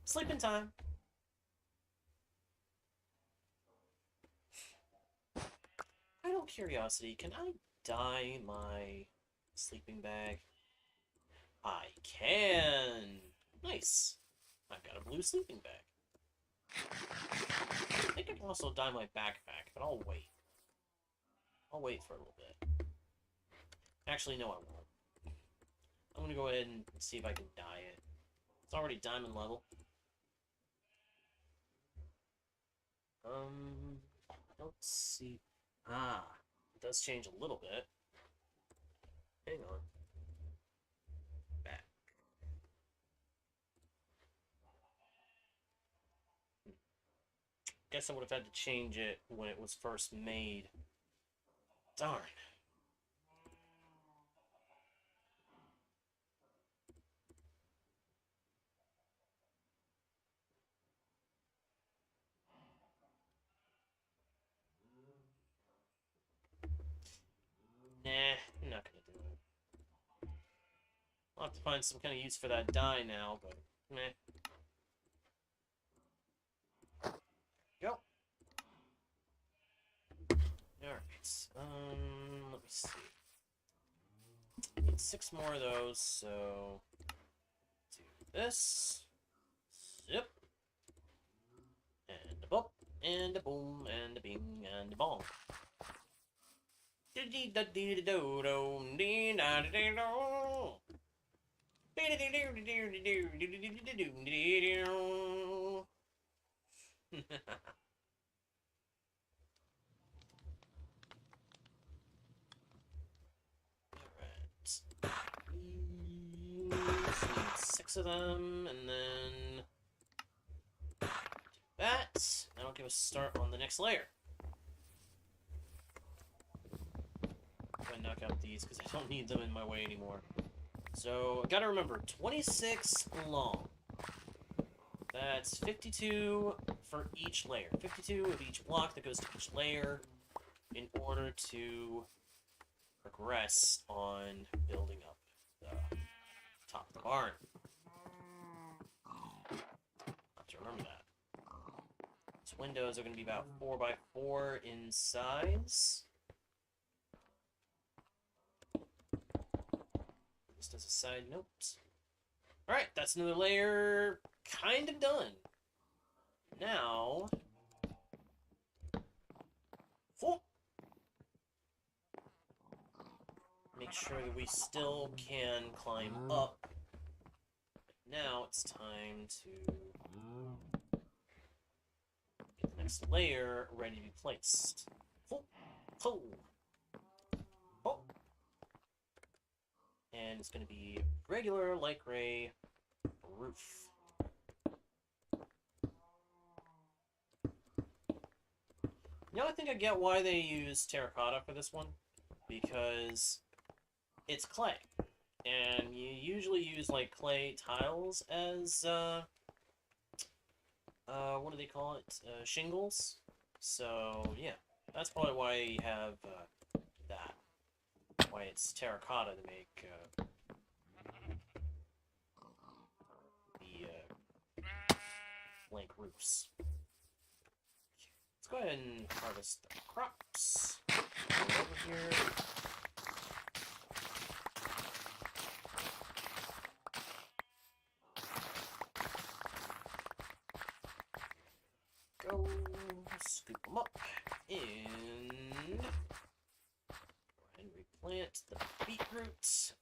Sleeping time. Out of curiosity, can I dye my sleeping bag? I can. Nice. I've got a blue sleeping bag. I think I can also dye my backpack, but I'll wait. I'll wait for a little bit. Actually, no, I won't. I'm gonna go ahead and see if I can dye it. It's already diamond level. I don't see... Ah, it does change a little bit. Hang on. Back. Guess I would have had to change it when it was first made. Darn. Nah, I'm not gonna do it. I'll have to find some kind of use for that dye now, but meh. Go. Alright, let me see. Need 6 more of those, so do this. Zip. And a bop, and a boom, and a bing, and a bong. Alright. 6 of them, and then do that. That'll give us a start on the next layer. I'm gonna knock out these because I don't need them in my way anymore. So, I gotta remember, 26 long. That's 52 for each layer. 52 of each block that goes to each layer in order to progress on building up the top of the barn. Have to remember that. These windows are going to be about 4 by 4 in size. Just as a side note. Alright, that's another layer kind of done. Now... make sure that we still can climb up. Now it's time to get the next layer ready to be placed. And it's going to be regular light gray roof. Now I think I get why they use terracotta for this one, because it's clay, and you usually use like clay tiles as what do they call it? Shingles. So yeah, that's probably why you have that. Why it's terracotta to make the blank roofs. Let's go ahead and harvest the crops. Over here. Go scoop them up and go ahead and replant the beetroot.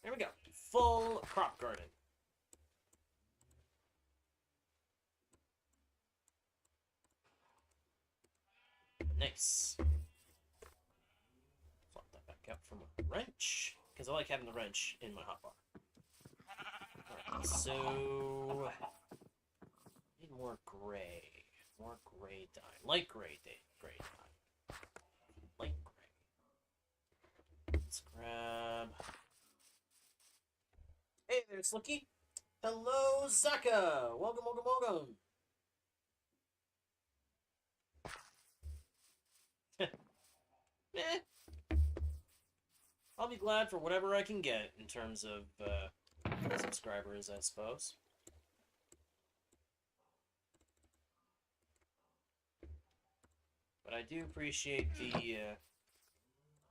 There we go. Full crop garden. Nice. Flop that back out from a wrench, because I like having the wrench in my hotbar. Alright, so need more gray. More gray dye. Light gray dye. Light gray. Let's grab... Hey there, Slicky! Hello, Zaka! Welcome, welcome, welcome! Eh. I'll be glad for whatever I can get in terms of subscribers, I suppose. But I do appreciate the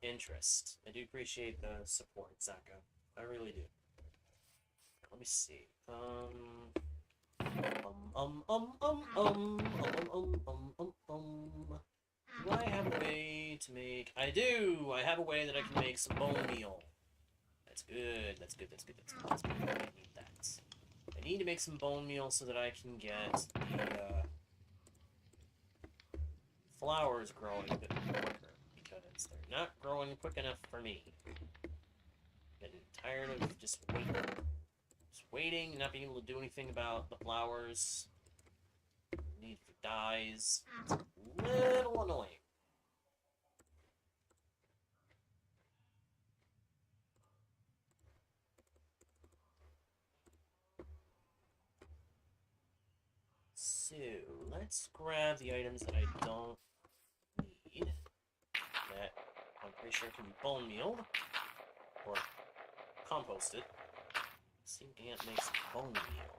interest. I do appreciate the support, Zaka. I really do. Let me see. Do I have a way to make... I do! I have a way that I can make some bone meal. That's good. That's good. That's good. That's good. That's good. I need that. I need to make some bone meal so that I can get the flowers growing a bit quicker, because they're not growing quick enough for me. Getting tired of just waiting. Just waiting, not being able to do anything about the flowers. Need for dyes. It's a little annoying. So, let's grab the items that I don't need. That I'm pretty sure can be bone mealed. Or composted. See if Ant makes bone meal.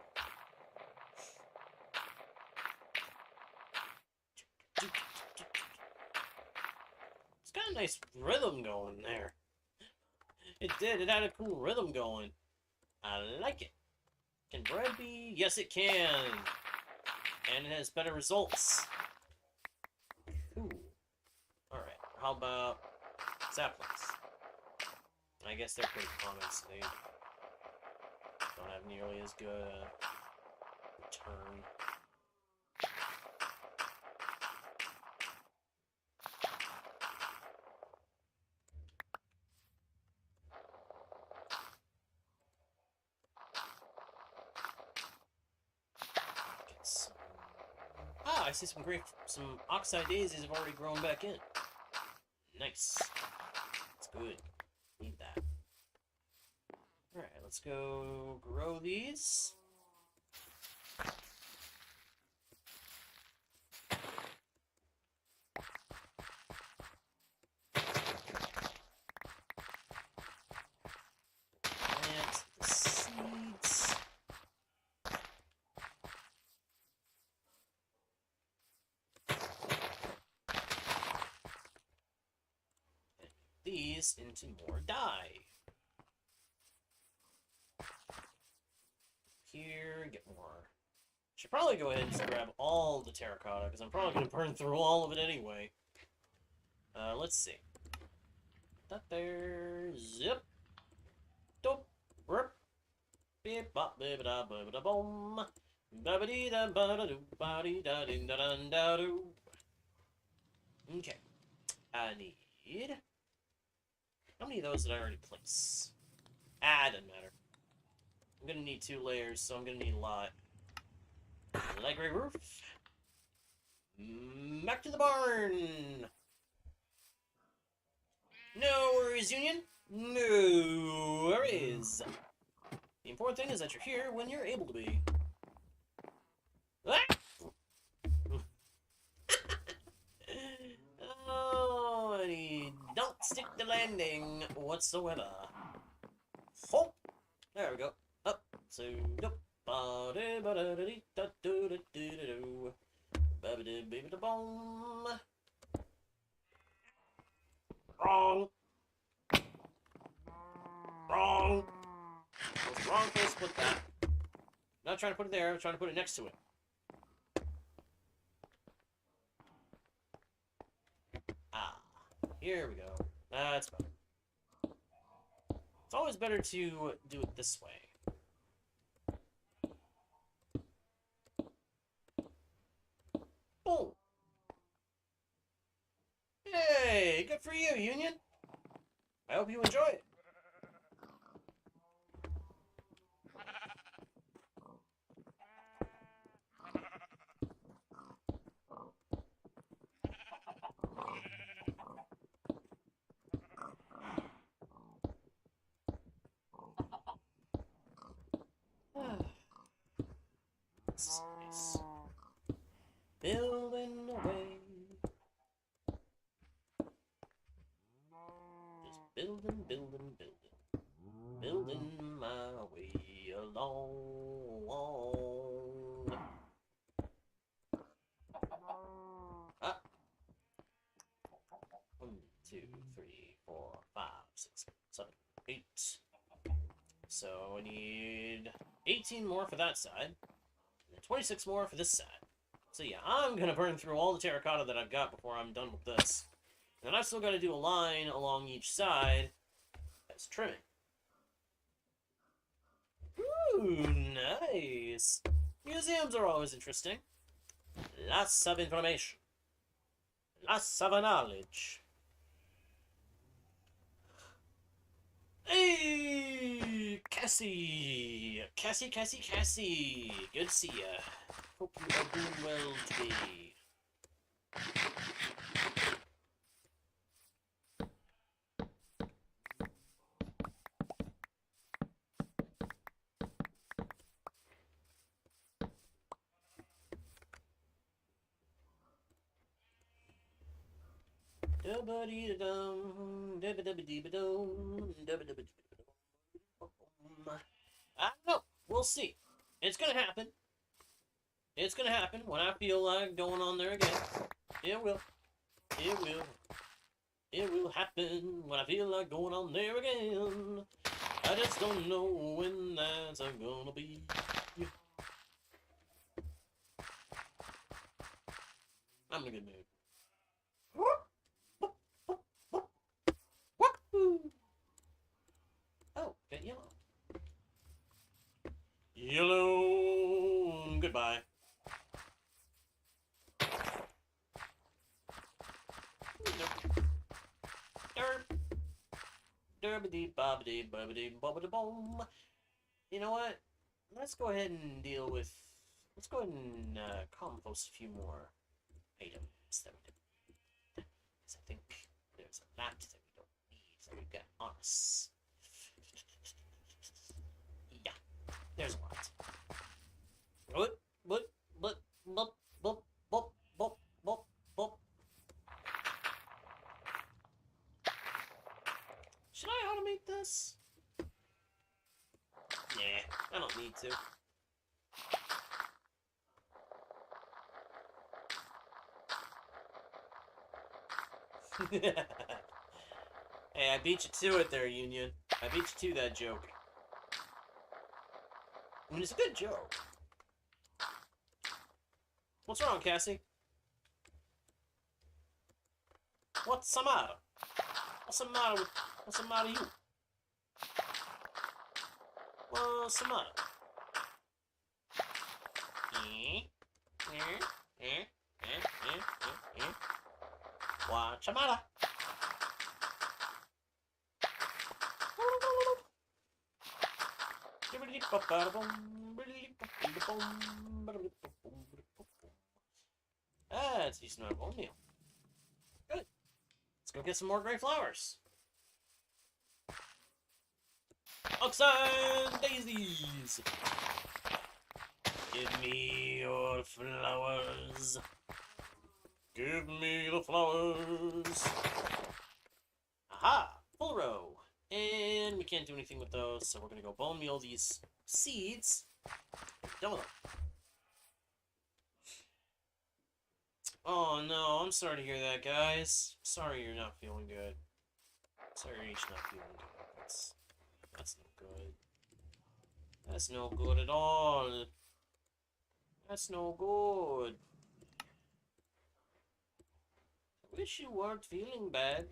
It's got a nice rhythm going there. It did. It had a cool rhythm going. I like it. Can bread be? Yes, it can. And it has better results. Cool. Alright, how about saplings? I guess they're pretty common, so they don't have nearly as good a return. Ah, I see some oxide daisies have already grown back in. Nice. That's good. Need that. Alright, let's go grow these. Plant the seeds. These into more dye. Here, get more. Should probably go ahead and just grab all the terracotta, because I'm probably going to burn through all of it anyway. Let's see. That there. Zip. Dope. Rip. Beep bop bip da ba da boom. Ba ba dee da ba da doo ba dee da ding da dun da doo. Okay. I need. How many of those did I already place? Ah, doesn't matter. I'm gonna need 2 layers, so I'm gonna need a lot. Light gray roof. Back to the barn. No worries, Union. No worries. The important thing is that you're here when you're able to be. Ah! Oh, and don't stick the landing whatsoever. Oh, there we go. Up, so up. Wrong. Wrong. What's wrong place to put that? I'm not trying to put it there, I'm trying to put it next to it. Ah, here we go. That's better. It's always better to do it this way. Oh! Hey, good for you, Union. I hope you enjoy it. This is nice. Building away. Just building, building, building. Building my way along. Ah. 1, 2, 3, 4, 5, 6, 7, 8. So I need 18 more for that side. 26 more for this side. So yeah, I'm gonna burn through all the terracotta that I've got before I'm done with this. And then I've still got to do a line along each side as trimming. Ooh, nice. Museums are always interesting. Lots of information. Lots of knowledge. Hey, Cassie! Cassie! Good to see ya. Hope you are doing well today. I don't know. We'll see. It's gonna happen. It's gonna happen when I feel like going on there again. It will. It will. It will happen when I feel like going on there again. I just don't know when that's gonna be. I'm in a good mood. Oh, got yellow. Yellow. Goodbye. You know what? Let's go ahead and deal with. Let's go ahead and compost a few more items that we do. Because I think there's a lot that we don't need that we've got on us. Yeah, there's a lot. What? Should I automate this? Nah, I don't need to. Hey, I beat you to it there, Union. I beat you to that joke. I mean, it's a good joke. What's wrong, Cassie? What's the matter? What's the matter with... What's the matter with you? What's the matter? What's the matter? Ah, it's a decent amount of oatmeal. Good. Let's go get some more gray flowers. Oxide daisies! Give me your flowers. Give me the flowers. Aha! Full row. And we can't do anything with those, so we're gonna go bone meal these seeds. Done with them. Oh no, I'm sorry to hear that, guys. Sorry you're not feeling good. Sorry you're each not feeling good. That's no good. That's no good at all. That's no good. I wish you weren't feeling bad.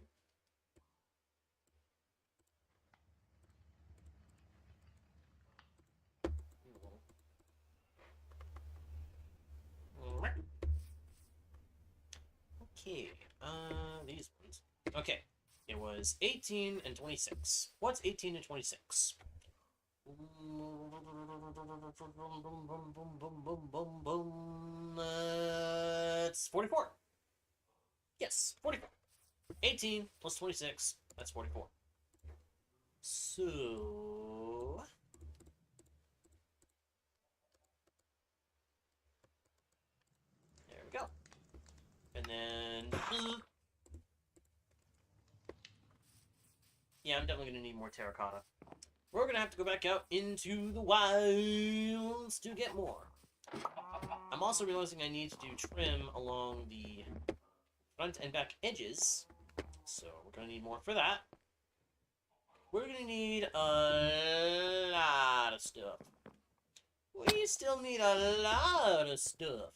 Okay, these ones. Okay, it was 18 and 26. What's 18 and 26? It's 44. Yes, 44. 18 plus 26, that's 44. So... there we go. And then... yeah, I'm definitely going to need more terracotta. We're going to have to go back out into the wilds to get more. I'm also realizing I need to do trim along the front and back edges. So we're going to need more for that. We're going to need a lot of stuff. We still need a lot of stuff.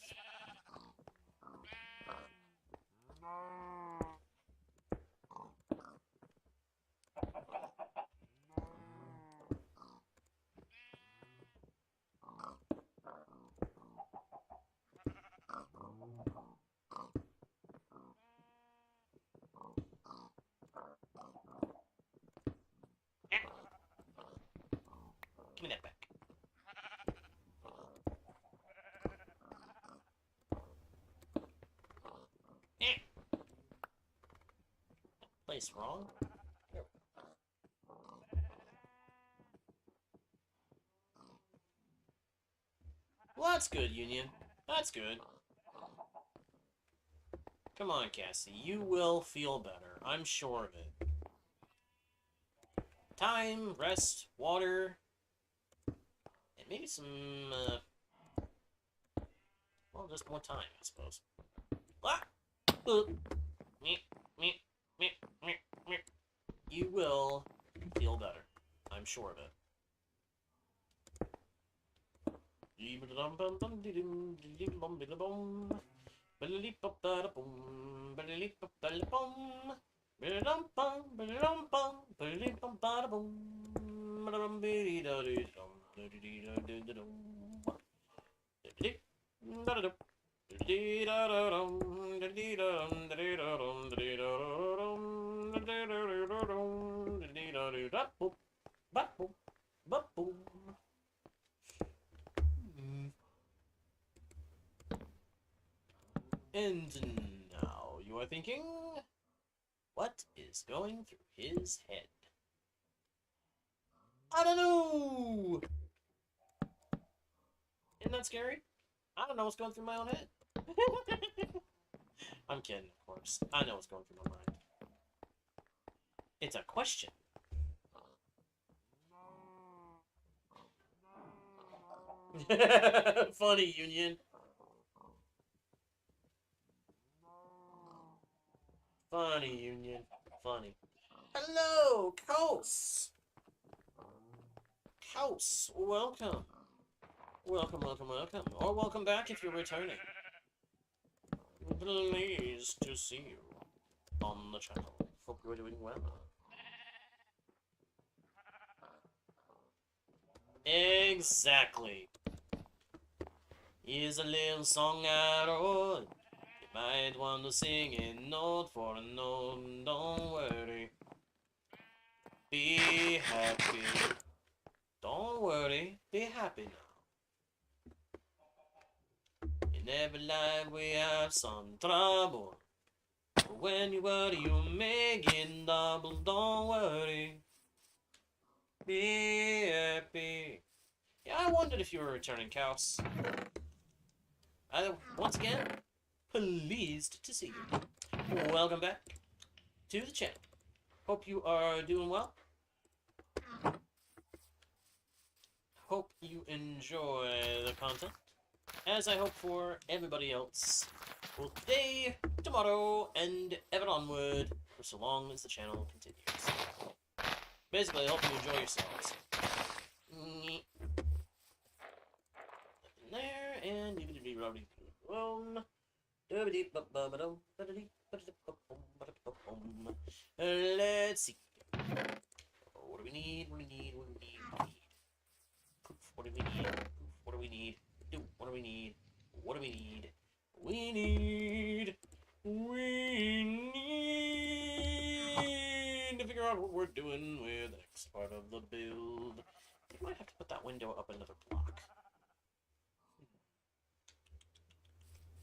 Place wrong. There. Well, that's good, Union. That's good. Come on, Cassie. You will feel better. I'm sure of it. Time, rest, water, and maybe some, well, just more time, I suppose. Ah! Me, me, me, me, me. You will feel better. I'm sure of it. And now you are thinking, what is going through his head? I don't know! Isn't that scary? I don't know what's going through my own head. I'm kidding, of course. I know what's going through my mind. It's a question. Funny, Union. Funny, Union. Funny. Hello, Coase! Coase, welcome. Welcome, welcome, welcome. Or welcome back if you're returning. Pleased to see you on the channel. Hope you're doing well. Exactly. Here's a little song I wrote. You might want to sing it note for a note. Don't worry. Be happy. Don't worry. Be happy now. In every life we have some trouble. But when you worry, you make it double. Don't worry. Be happy. Yeah, I wondered if you were returning, Couse. Once again, pleased to see you. Welcome back to the channel. Hope you are doing well. Hope you enjoy the content, as I hope for everybody else, both today, tomorrow, and ever onward, for so long as the channel continues. Basically, I hope you enjoy yourselves. There, and let's see. What do we need? What do we need? What do we need? What do we need? What do we need? What do we need? What do we need? We need to figure out what we're doing with the next part of the build. I might have to put that window up another block.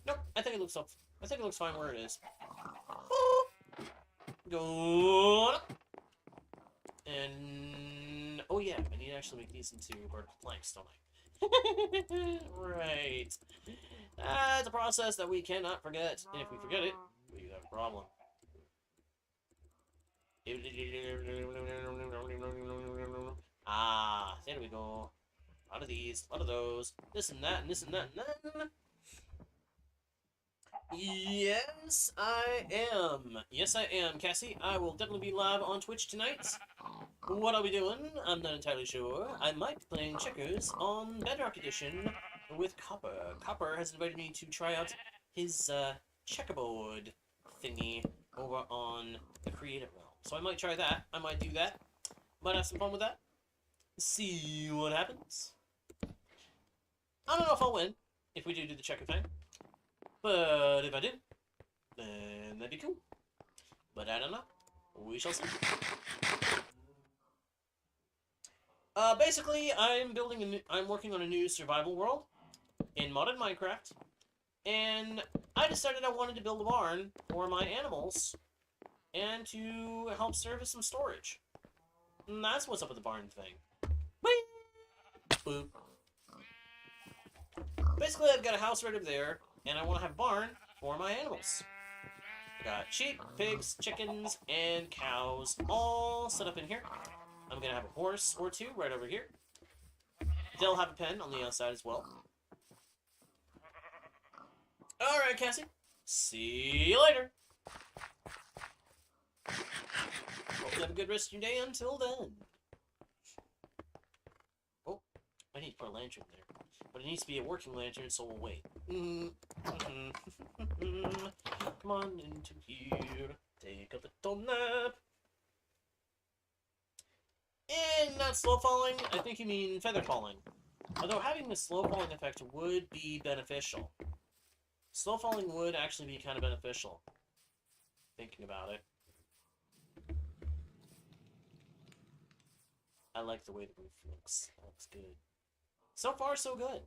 Nope, I think it looks up. I think it looks fine where it is. Go. And oh yeah, I need to actually make these into vertical planks, don't I? Right. That's a process that we cannot forget. And if we forget it, we have a problem. Ah, there we go. A lot of these, a lot of those. This and that, and this and that, and then... Yes, I am. Yes, I am, Cassie. I will definitely be live on Twitch tonight. What I'll be doing, I'm not entirely sure. I might be playing checkers on Bedrock Edition with Copper. Copper has invited me to try out his checkerboard thingy over on the Creative Realm. So I might try that. I might do that. Might have some fun with that. See what happens. I don't know if I'll win, if we do the checker thing. But if I do, then that'd be cool. But I don't know. We shall see. Basically, I'm working on a new survival world in modded Minecraft, and I decided I wanted to build a barn for my animals and to help serve as some storage. And that's what's up with the barn thing. Whee! Boop. Basically, I've got a house right over there, and I want to have a barn for my animals. I got sheep, pigs, chickens, and cows all set up in here. I'm going to have a horse or two right over here. They'll have a pen on the outside as well. Alright, Cassie. See you later. Hope you have a good rest of your day until then. Oh, I need to put a lantern there. But it needs to be a working lantern, so we'll wait. Come on into here. Take a little nap. And not slow falling, I think you mean feather falling. Although having the slow falling effect would be beneficial. Slow falling would actually be kind of beneficial. Thinking about it. I like the way the roof looks. That looks good. So far, so good.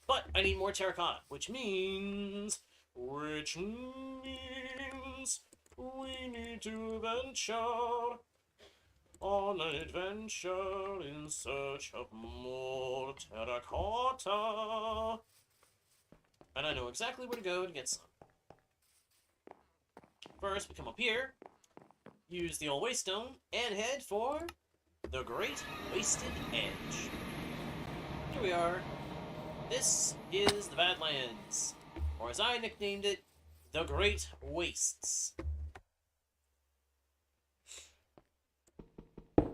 But I need more terracotta, which means we need to venture on an adventure in search of more terracotta. And I know exactly where to go to get some. First, we come up here, use the old waste stone, and head for the Great Wasted Edge. Here we are. This is the Badlands, or as I nicknamed it, the Great Wastes. Get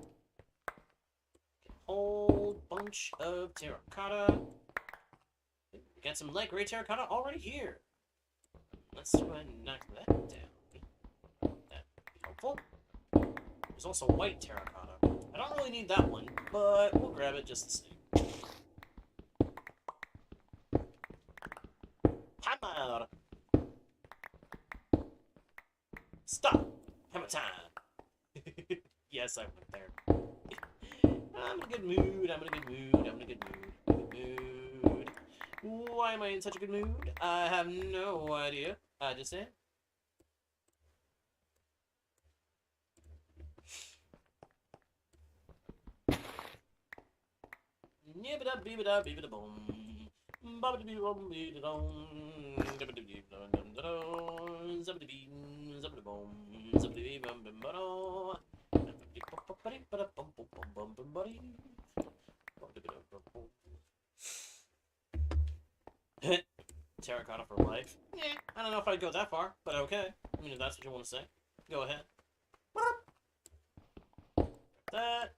a whole bunch of terracotta. We got some light gray terracotta already here. Let's go ahead and knock that down. That'd be helpful. There's also white terracotta. I don't really need that one, but we'll grab it just the same. Hammer! Stop! Hammer time! Yes, I went there. I'm in a good mood, I'm in a good mood, I'm in a good mood, I'm in a good mood. Why am I in such a good mood? I have no idea. I just am. Yibba-da-bibba-da-bibba-da-boom. Ba-ba-da-bee-bum, bee-da-dum. Da-ba-da-bee-dum-dum-da-dum. Zabba-da-bee, zabba-da-boom. Zabba-da-bee-bum-bum-ba-da. Ba-ba-dee-bum-ba-dee-bum-bum-bum-bum-bum-bum-bum. Terracotta for life? Yeah, I don't know if I'd go that far, but okay. I mean, if that's what you want to say, go ahead. That,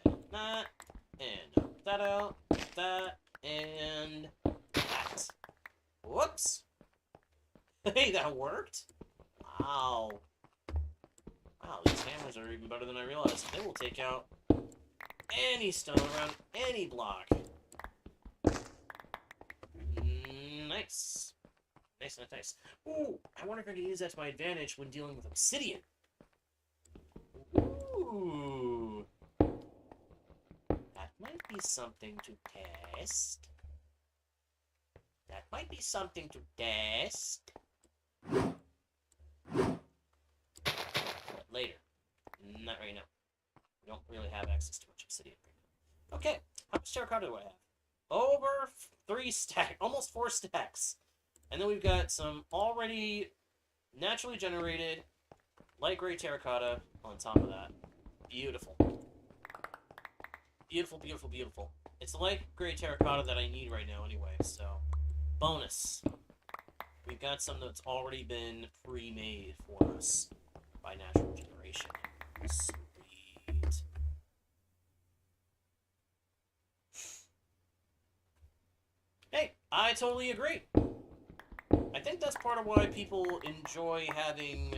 and that, and knock that out, that, and that. Whoops! Hey, that worked? Wow. Wow, these hammers are even better than I realized. They will take out any stone around any block. Nice. Nice, nice, nice. Ooh, I wonder if I can use that to my advantage when dealing with obsidian. Ooh. That might be something to test. That might be something to test. But later. Not right now. We don't really have access to much obsidian right now. Okay, how much terracotta do I have? Over 3 stacks, almost 4 stacks. And then we've got some already naturally generated light gray terracotta on top of that. Beautiful. Beautiful, beautiful, beautiful. It's the light gray terracotta that I need right now anyway, so bonus. We've got some that's already been pre-made for us by natural generation. Sweet. Hey, I totally agree. I think that's part of why people enjoy having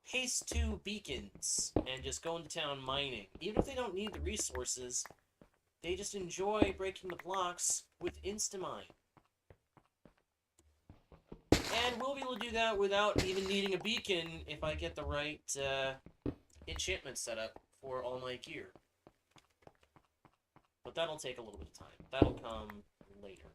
haste 2 beacons and just going to town mining. Even if they don't need the resources, they just enjoy breaking the blocks with Instamine. And we'll be able to do that without even needing a beacon if I get the right enchantment set up for all my gear. But that'll take a little bit of time. That'll come later.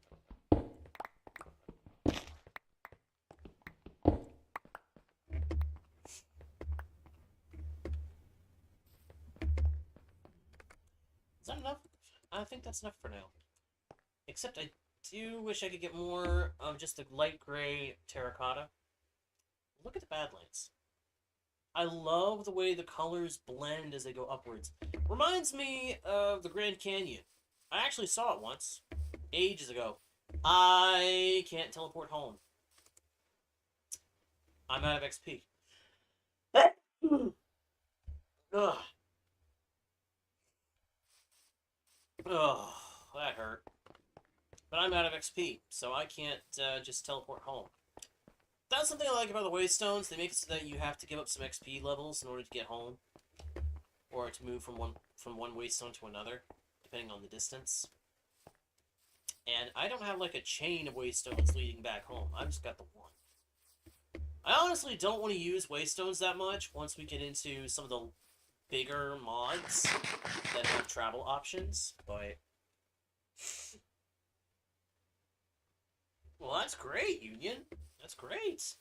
that enough? I think that's enough for now. Except I do wish I could get more of just the light gray terracotta. Look at the Badlands. I love the way the colors blend as they go upwards. Reminds me of the Grand Canyon. I actually saw it once, ages ago. I can't teleport home. I'm out of XP. Ugh. Ugh, that hurt. But I'm out of XP, so I can't just teleport home. That's something I like about the Waystones. They make it so that you have to give up some XP levels in order to get home, or to move from one Waystone to another, depending on the distance. And I don't have like a chain of Waystones leading back home. I've just got the one. I honestly don't want to use Waystones that much once we get into some of the bigger mods that have travel options, but... Well, that's great, Union. That's great.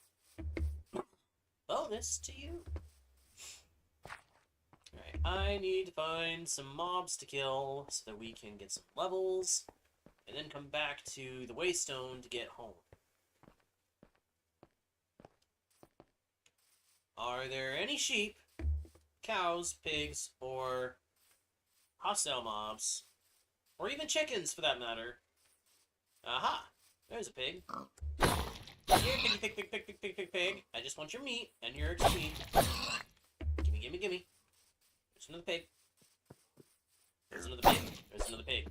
Bonus to you. Alright, I need to find some mobs to kill so that we can get some levels, and then come back to the Waystone to get home. Are there any sheep, cows, pigs, or hostile mobs, or even chickens for that matter? Aha! There's a pig. Here, piggy, pig, pig, pig, pig, pig, pig, pig. I just want your meat and your XP. Gimme, gimme, gimme. There's another pig. There's another pig. There's another pig.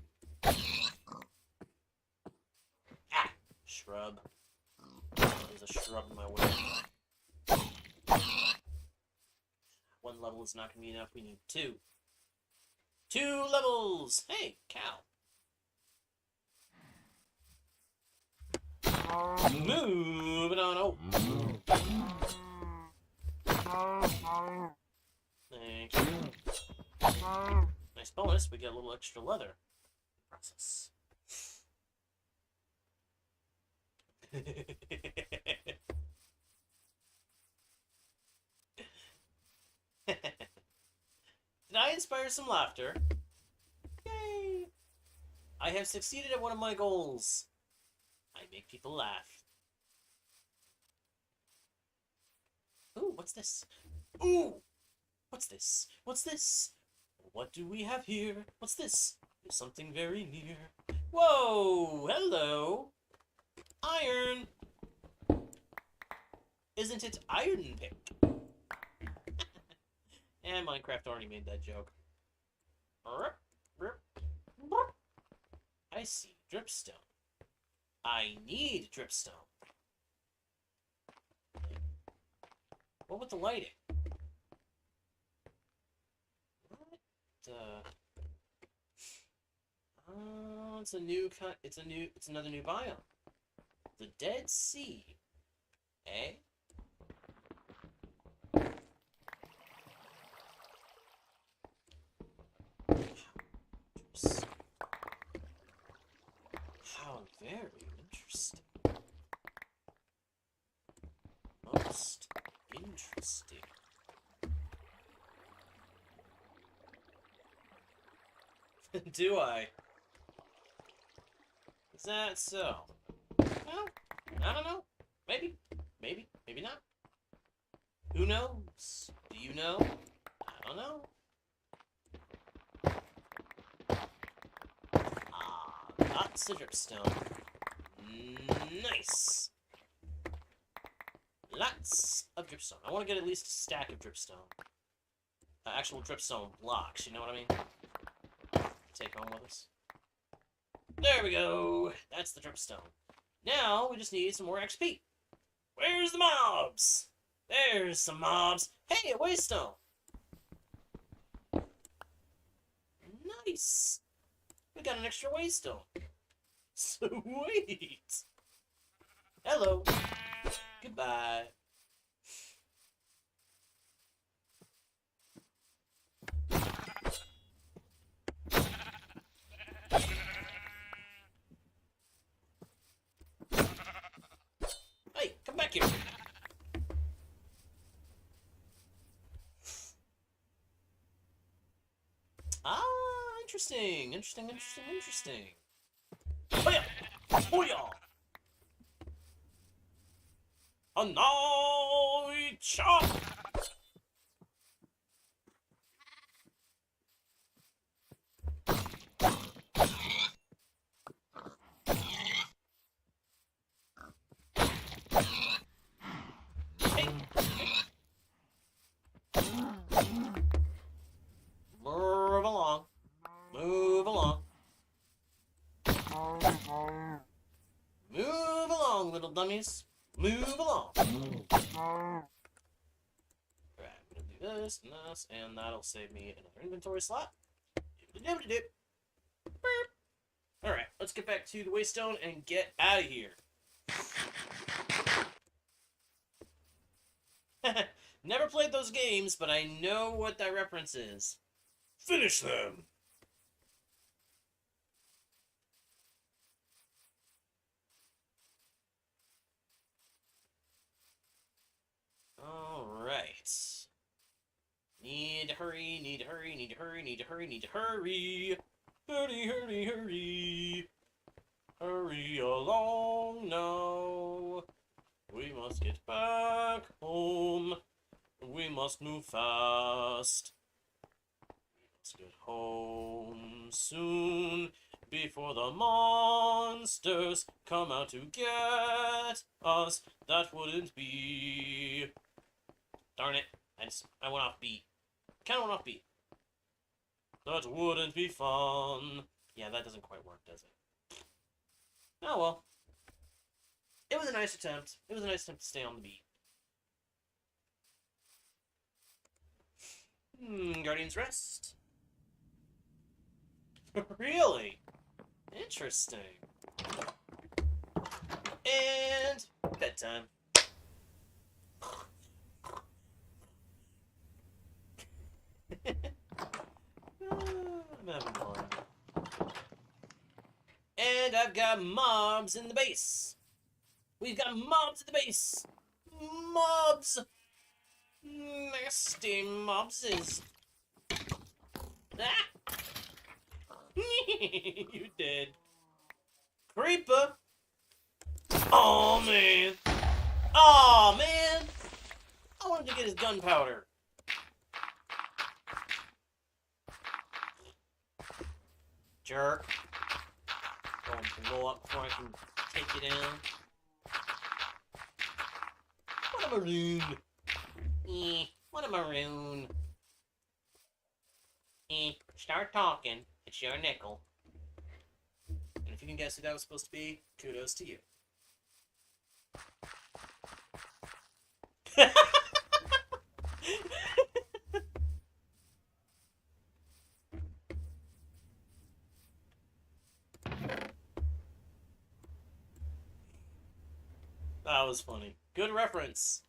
Ah! Shrub. There's a shrub in my way. One level is not going to be enough. We need two. 2 levels! Hey, cow. Moving on. Oh. Thank you. Nice bonus. We get a little extra leather. Process. Did I inspire some laughter? Yay! I have succeeded at one of my goals. I make people laugh. Ooh, what's this? Ooh! What's this? What's this? What do we have here? What's this? There's something very near. Whoa! Hello! Iron! Isn't it iron pick? And Minecraft already made that joke. I see dripstone. I need dripstone. What with the lighting? What the? Oh, it's a new cut. It's another new biome. The Dead Sea. Eh? How very interesting. Most interesting. Do I? Is that so? Well, I don't know. Maybe. Maybe. Maybe not. Who knows? Do you know? I don't know. Lots of dripstone. Nice. Lots of dripstone. I want to get at least a stack of dripstone. Actual dripstone blocks, you know what I mean? Take home with us. There we go. That's the dripstone. Now we just need some more XP. Where's the mobs? There's some mobs. Hey, a waystone. Nice. We got an extra waystone. Sweet. Hello. Goodbye. Hey, come back here. Ah, Interesting. Oh yeah! Oh yeah! A night chop! Hey! Move along. Move along. Move along, little dummies. Move along. Right, I'm gonna do this and this, and that'll save me another inventory slot. Alright, let's get back to the Waystone and get out of here. Never played those games, but I know what that reference is. Finish them! Alright. Need to hurry, need to hurry, need to hurry, need to hurry, need to hurry! Hurry, hurry, hurry! Hurry along now! We must get back home. We must move fast. Let's get home soon before the monsters come out to get us. That wouldn't be... Darn it. I went off beat. Kinda went off beat. That wouldn't be fun. Yeah, that doesn't quite work, does it? Oh well. It was a nice attempt. It was a nice attempt to stay on the beat. Guardian's Rest. Really? Interesting. And bedtime. I'm having fun. And I've got mobs in the base. We've got mobs in the base. Mobs. Nasty mobses. Ah! You dead. Creeper. Oh man. Oh man. I wanted to get his gunpowder. Jerk. Going to blow up before I can take you down. What a maroon. What a maroon. Start talking. It's your nickel. And if you can guess who that was supposed to be, kudos to you. That was funny. Good reference.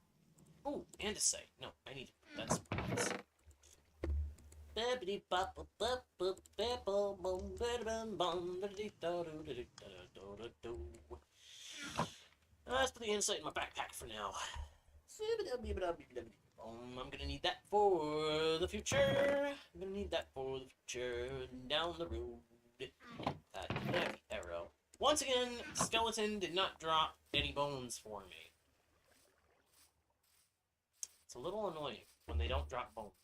Oh, and a sight. No, I need that's points. Let's put the insight in my backpack for now. I'm gonna need that for the future. I'm gonna need that for the future down the road. That heavy arrow. Once again, skeleton did not drop any bones for me. It's a little annoying when they don't drop bones.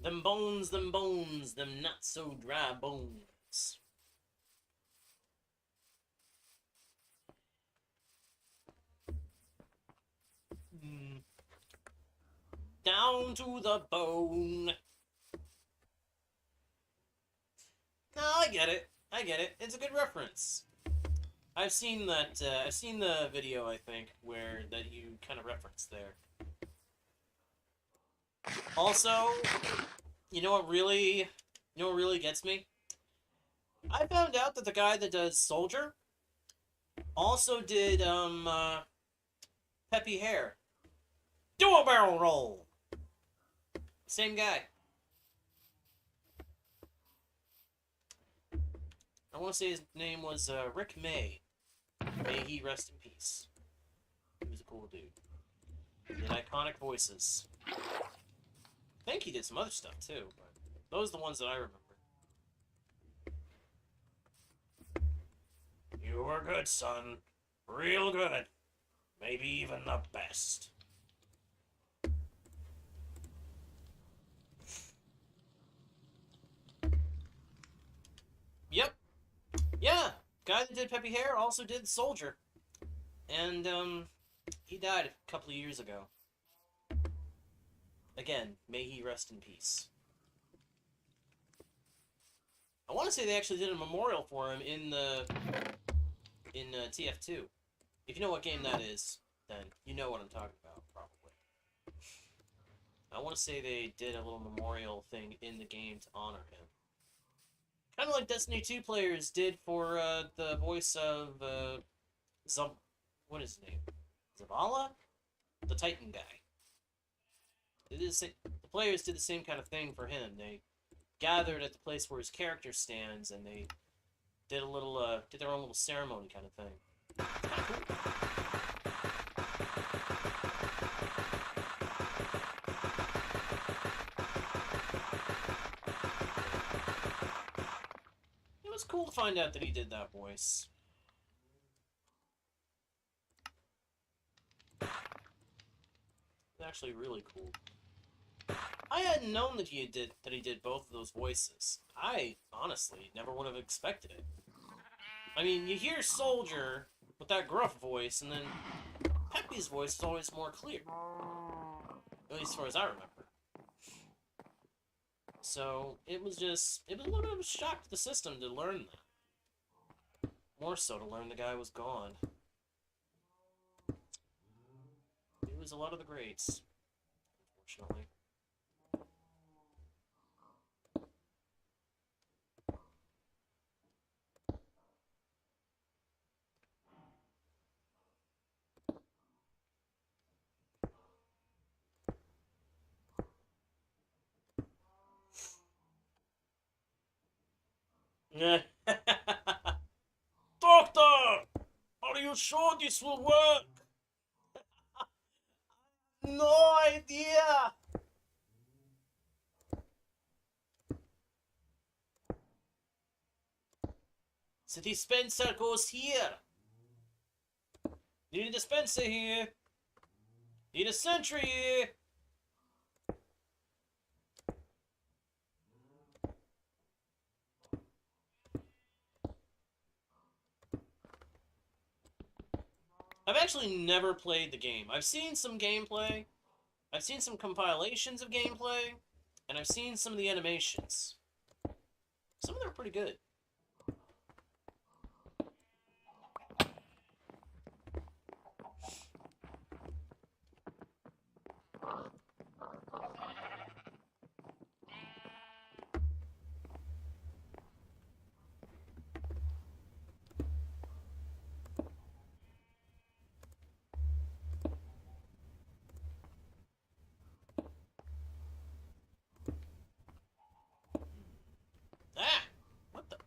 Them bones, them not so dry bones. Down to the bone. No, I get it. It's a good reference. I've seen that. I've seen the video, I think, where that you kind of referenced there. Also, you know what really gets me? I found out that the guy that does Soldier also did Peppy Hair. Do a barrel roll. Same guy. I want to say his name was Rick May. May he rest in peace. He was a cool dude. He did iconic voices. I think he did some other stuff too, but Those are the ones that I remember. You were good, son. Real good. Maybe even the best. Yep. Yeah. Guy that did Peppy Hair also did Soldier. And, he died a couple of years ago. Again, may he rest in peace. I want to say they actually did a memorial for him in TF2. If you know what game that is, then you know what I'm talking about, probably. I want to say they did a little memorial thing in the game to honor him. Kind of like Destiny 2 players did for the voice of what is his name? Zavala? The Titan guy. The players did the same kind of thing for him. They gathered at the place where his character stands, and they did a little, did their own little ceremony kind of thing. Kind of cool. It was cool to find out that he did that voice. It's actually really cool. I hadn't known that he did both of those voices. I honestly never would have expected it. I mean, you hear Soldier with that gruff voice, and then Peppy's voice is always more clear. At least as far as I remember. So, it was a little bit of a shock to the system to learn that. More so to learn the guy was gone. It was a lot of the greats, unfortunately. Doctor! Are you sure this will work? No idea! The dispenser goes here. Need a dispenser here. Need a sentry here. I've actually never played the game. I've seen some gameplay. I've seen some compilations of gameplay. And I've seen some of the animations. Some of them are pretty good.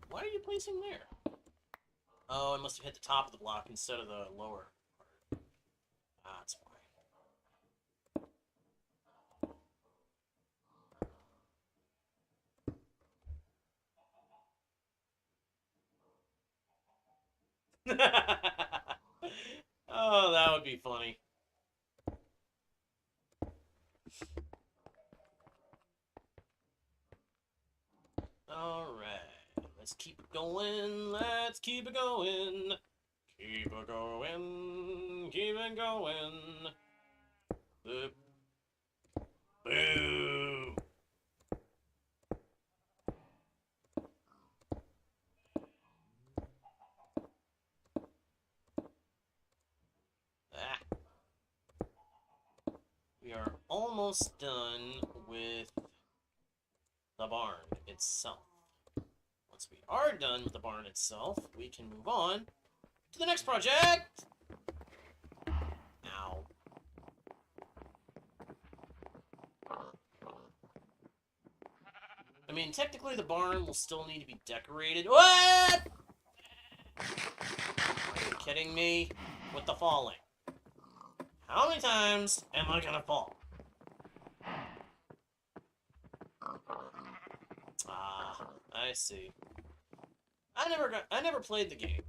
Why are you placing there? Oh, I must have hit the top of the block instead of the lower part. Ah, that's why. Oh, that would be funny. Alright. Let's keep it going. Let's keep it going. Keep it going. Keep it going. Boo. Ah. We are almost done with the barn itself. Once we are done with the barn itself, we can move on to the next project! Ow. I mean, technically the barn will still need to be decorated. What?! Are you kidding me? With the falling. How many times am I gonna fall? I see. I never played the game.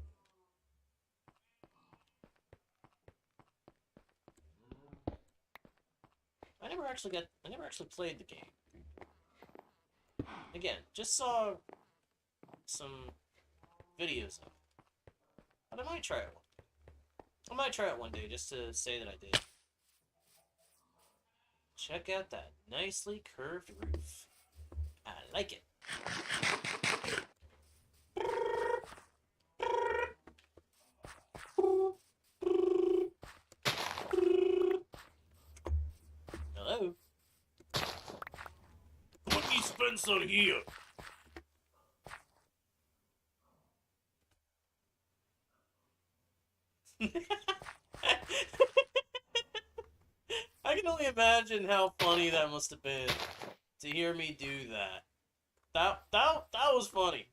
I never actually played the game. Again, just saw some videos of it. But I might try it one day. I might try it one day just to say that I did. Check out that nicely curved roof. I like it. Hello? Put me Spencer here. I can only imagine how funny that must have been to hear me do that. That was funny.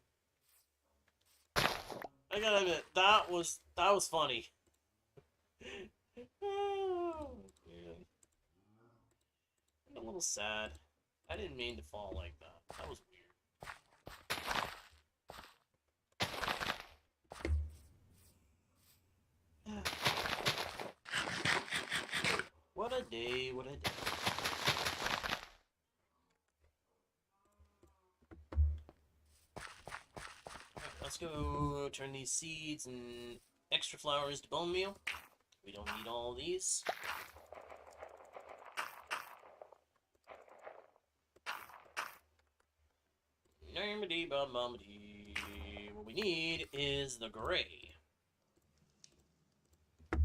I gotta admit, that was funny. Oh, man. I'm a little sad. I didn't mean to fall like that. That was weird. What a day, what a day. Alright, let's go turn these seeds and extra flowers to bone meal. We don't need all these. What we need is the gray.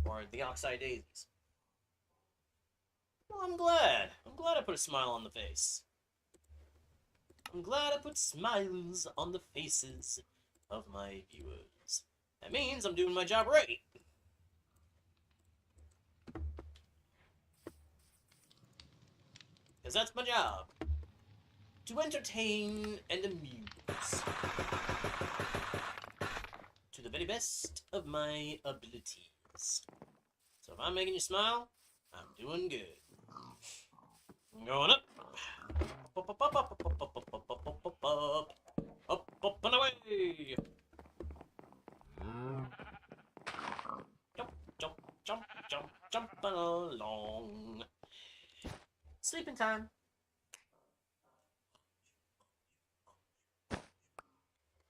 Or the oxeye daisies. Well, I'm glad. I'm glad I put a smile on the face. I'm glad I put smiles on the faces of my viewers. That means I'm doing my job right. Because that's my job. To entertain and amuse. To the very best of my abilities. So if I'm making you smile, I'm doing good. I'm going up. Up, up, up, up, up, up, up, up, up, up, up, up, up. Up, up, and away! Jump, jump, jump, jump, jumping along. Sleeping time.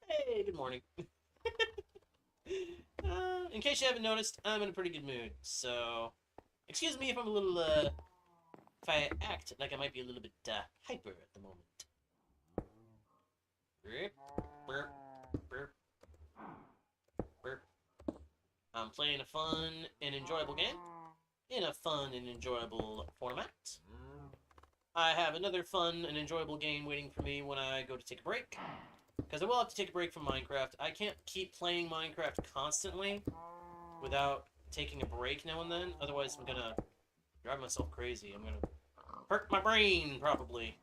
Hey, good morning. In case you haven't noticed, I'm in a pretty good mood, so excuse me if I'm a little, if I act like I might be a little bit, hyper at the moment. Burp, burp, burp, burp. I'm playing a fun and enjoyable game in a fun and enjoyable format. I have another fun and enjoyable game waiting for me when I go to take a break. Because I will have to take a break from Minecraft. I can't keep playing Minecraft constantly without taking a break now and then. Otherwise, I'm gonna drive myself crazy. I'm gonna hurt my brain, probably.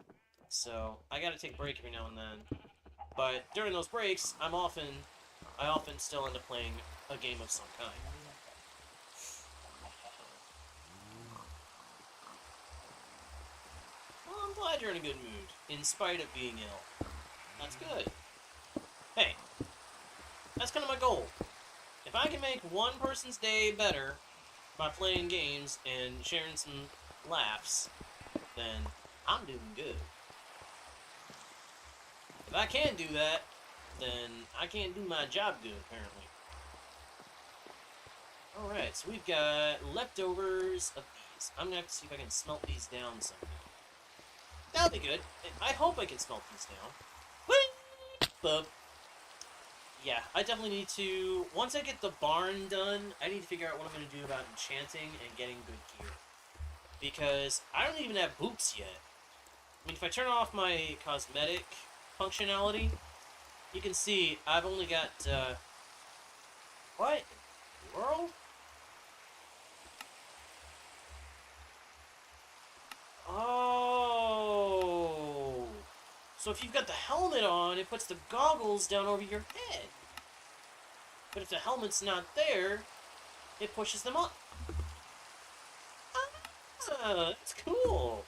So, I gotta take a break every now and then. But during those breaks, I often still end up playing a game of some kind. Well, I'm glad you're in a good mood, in spite of being ill. That's good. Hey, that's kind of my goal. If I can make one person's day better by playing games and sharing some laughs, then I'm doing good. If I can't do that, then I can't do my job good, apparently. Alright, so we've got leftovers of these. I'm gonna have to see if I can smelt these down somehow. That'll be good. I hope I can smelt these down. But yeah, I definitely need to, once I get the barn done, I need to figure out what I'm going to do about enchanting and getting good gear. Because I don't even have boots yet. I mean, if I turn off my cosmetic functionality, you can see I've only got, what in the world? Oh. So if you've got the helmet on, it puts the goggles down over your head. But if the helmet's not there, it pushes them up. Ah, that's cool.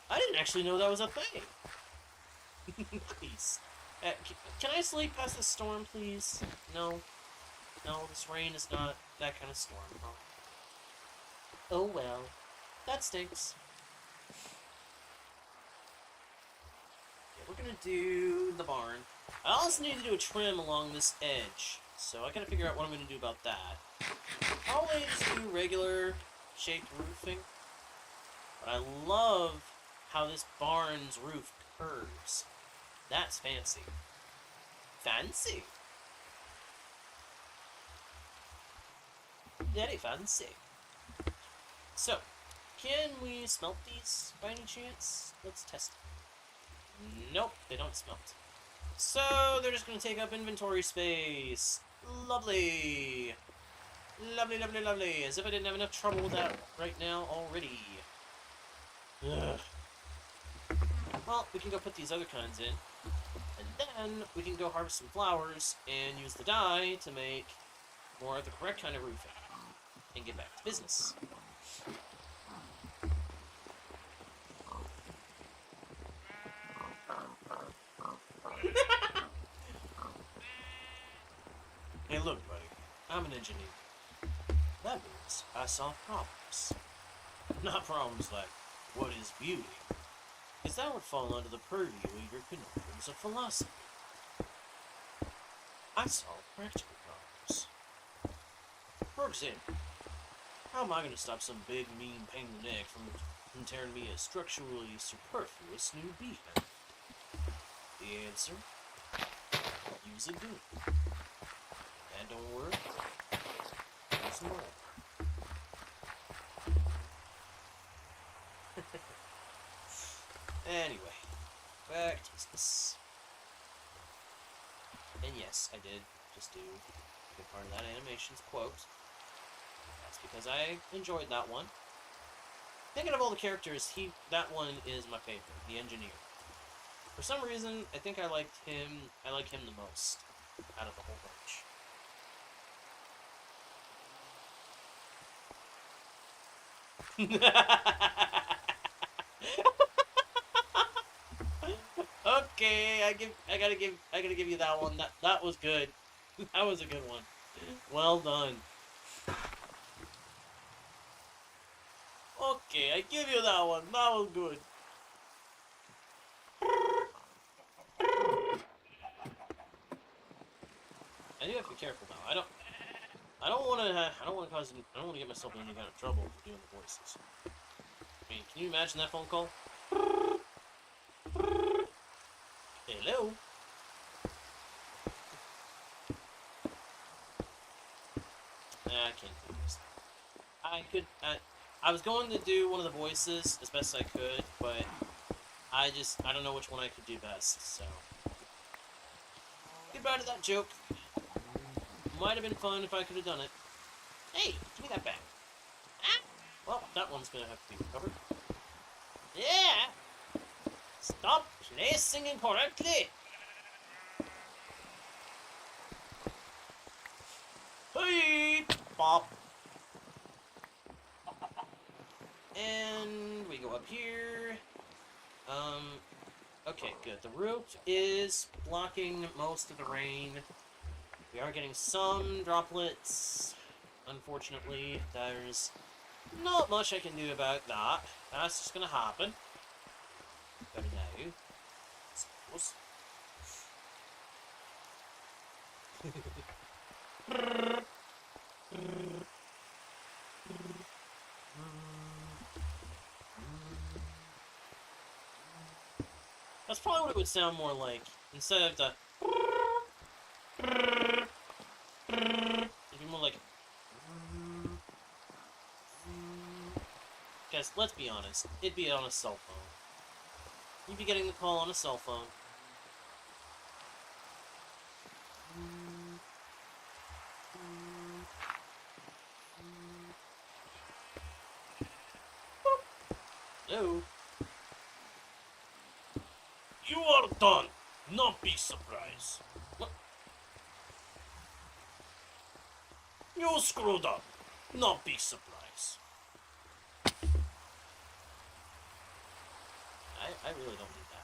I didn't actually know that was a thing. Nice. Can I sleep past the storm, please? No. No, this rain is not that kind of storm. Oh well. That stinks. Yeah, we're gonna do the barn. I also need to do a trim along this edge, so I gotta figure out what I'm gonna do about that. Probably just do regular shaped roofing, but I love how this barn's roof curves. That's fancy. Fancy. Very fancy. So, can we smelt these by any chance? Let's test it. Nope, they don't smelt. So, they're just going to take up inventory space. Lovely. Lovely, lovely, lovely. As if I didn't have enough trouble with that right now already. Ugh. Well, we can go put these other kinds in. And then we can go harvest some flowers and use the dye to make more of the correct kind of roofing. And get back to business. Hey, look, buddy. I'm an engineer. That means I solve problems. Not problems like, what is beauty? Because that would fall under the purview of your conundrums of philosophy. I solve practical problems. For example, how am I going to stop some big, mean pain in the neck from tearing me a structurally superfluous new beacon? The answer? Use a gun. And don't worry, use more. Anyway, back to business. And yes, I did just do a good part of that animation's quote. That's because I enjoyed that one. Thinking of all the characters, that one is my favorite, the engineer. For some reason, I think I like him the most out of the whole bunch. Okay, I gotta give you that one. That was good. That was a good one. Well done. Okay, I give you that one. That was good. I do have to be careful now. I don't want to get myself in any kind of trouble for doing the voices. I mean, can you imagine that phone call? Hello? I can't do this. I was going to do one of the voices as best I could, but I don't know which one I could do best, so. Goodbye to that joke. Might have been fun if I could have done it. Hey, give me that back. Ah! Well, that one's gonna have to be recovered. Yeah! Stop placing incorrectly! Hey! Bop. And we go up here. Okay, good. The roof is blocking most of the rain. We are getting some droplets. Unfortunately, there's not much I can do about that. That's just gonna happen. Better now. Suppose. That's probably what it would sound more like. Instead of the it'd be more like guys, let's be honest, it'd be on a cell phone. You'd be getting the call on a cell phone. Hello? You are done. Not be surprised. What? You screwed up. Not be surprised. I really don't need that.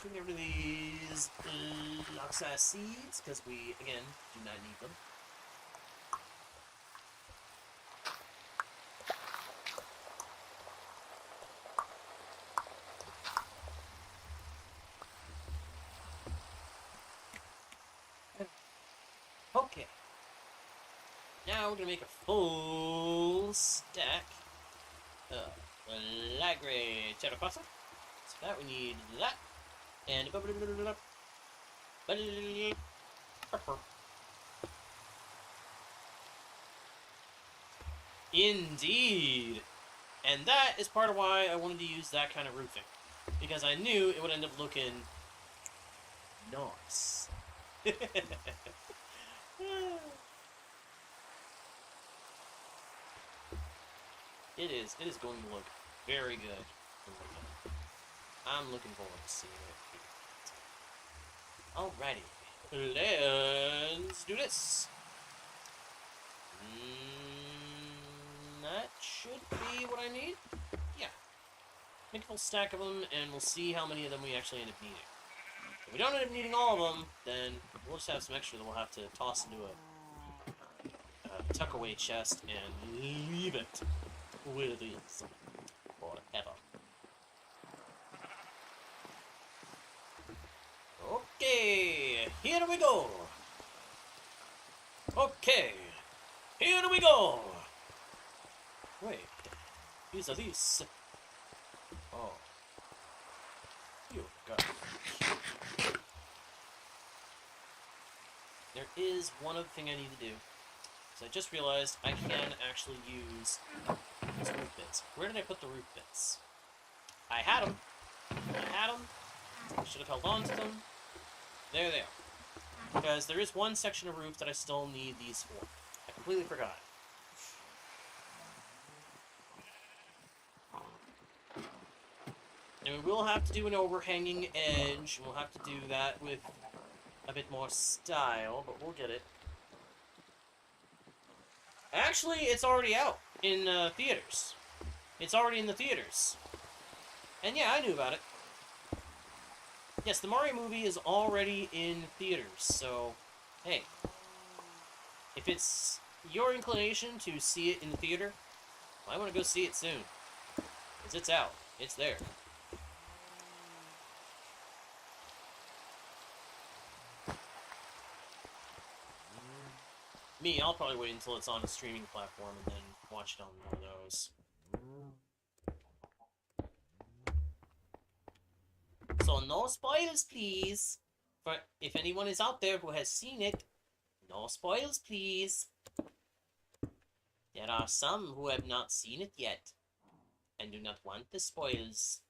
we can get rid of these loxae seeds, because we, again, do not need them. Okay. Now we're going to make a full stack of Lagre terracotta. So that we need that. And indeed. And that is part of why I wanted to use that kind of roofing. Because I knew it would end up looking nice. It is going to look very good. I'm looking forward to seeing it. Alrighty. Let's do this. That should be what I need. Yeah. Make a full stack of them, and we'll see how many of them we actually end up needing. If we don't end up needing all of them, then we'll just have some extra that we'll have to toss into a tuck-away chest and leave it where it is forever. Okay, here we go. Okay, here we go. Wait, these are these. Oh, you got. There is one other thing I need to do. So I just realized I can actually use these roof bits. Where did I put the roof bits? I had them. I should have held on to them. There they are. Because there is one section of roof that I still need these for. I completely forgot. And we will have to do an overhanging edge. We'll have to do that with a bit more style, but we'll get it. Actually, it's already out in theaters. It's already in the theaters. And yeah, I knew about it. Yes, the Mario movie is already in theaters, so, hey. If it's your inclination to see it in the theater, I want to go see it soon. Because it's out. It's there. Me, I'll probably wait until it's on a streaming platform and then watch it on one of those. So no spoilers, please. For if anyone is out there who has seen it, no spoilers, please. There are some who have not seen it yet and do not want the spoils.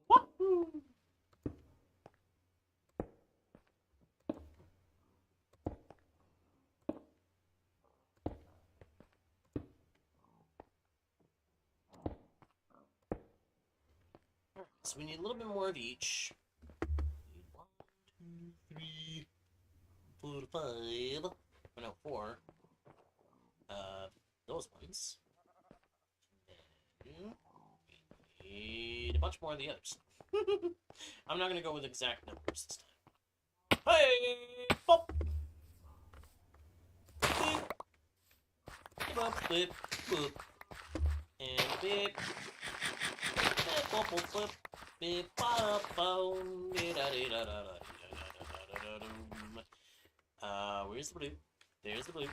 Wahoo! So we need a little bit more of each. We need 1, 2, 3, 4, 5. Oh, no, 4. Those ones. And we need a bunch more of the others. I'm not gonna go with exact numbers this time. Hey! Pop! Beep! Bop, bip, boop. And bip. Bip, bop, bop, bop. Bip, bop, boom. Where's the blue? There's the blue.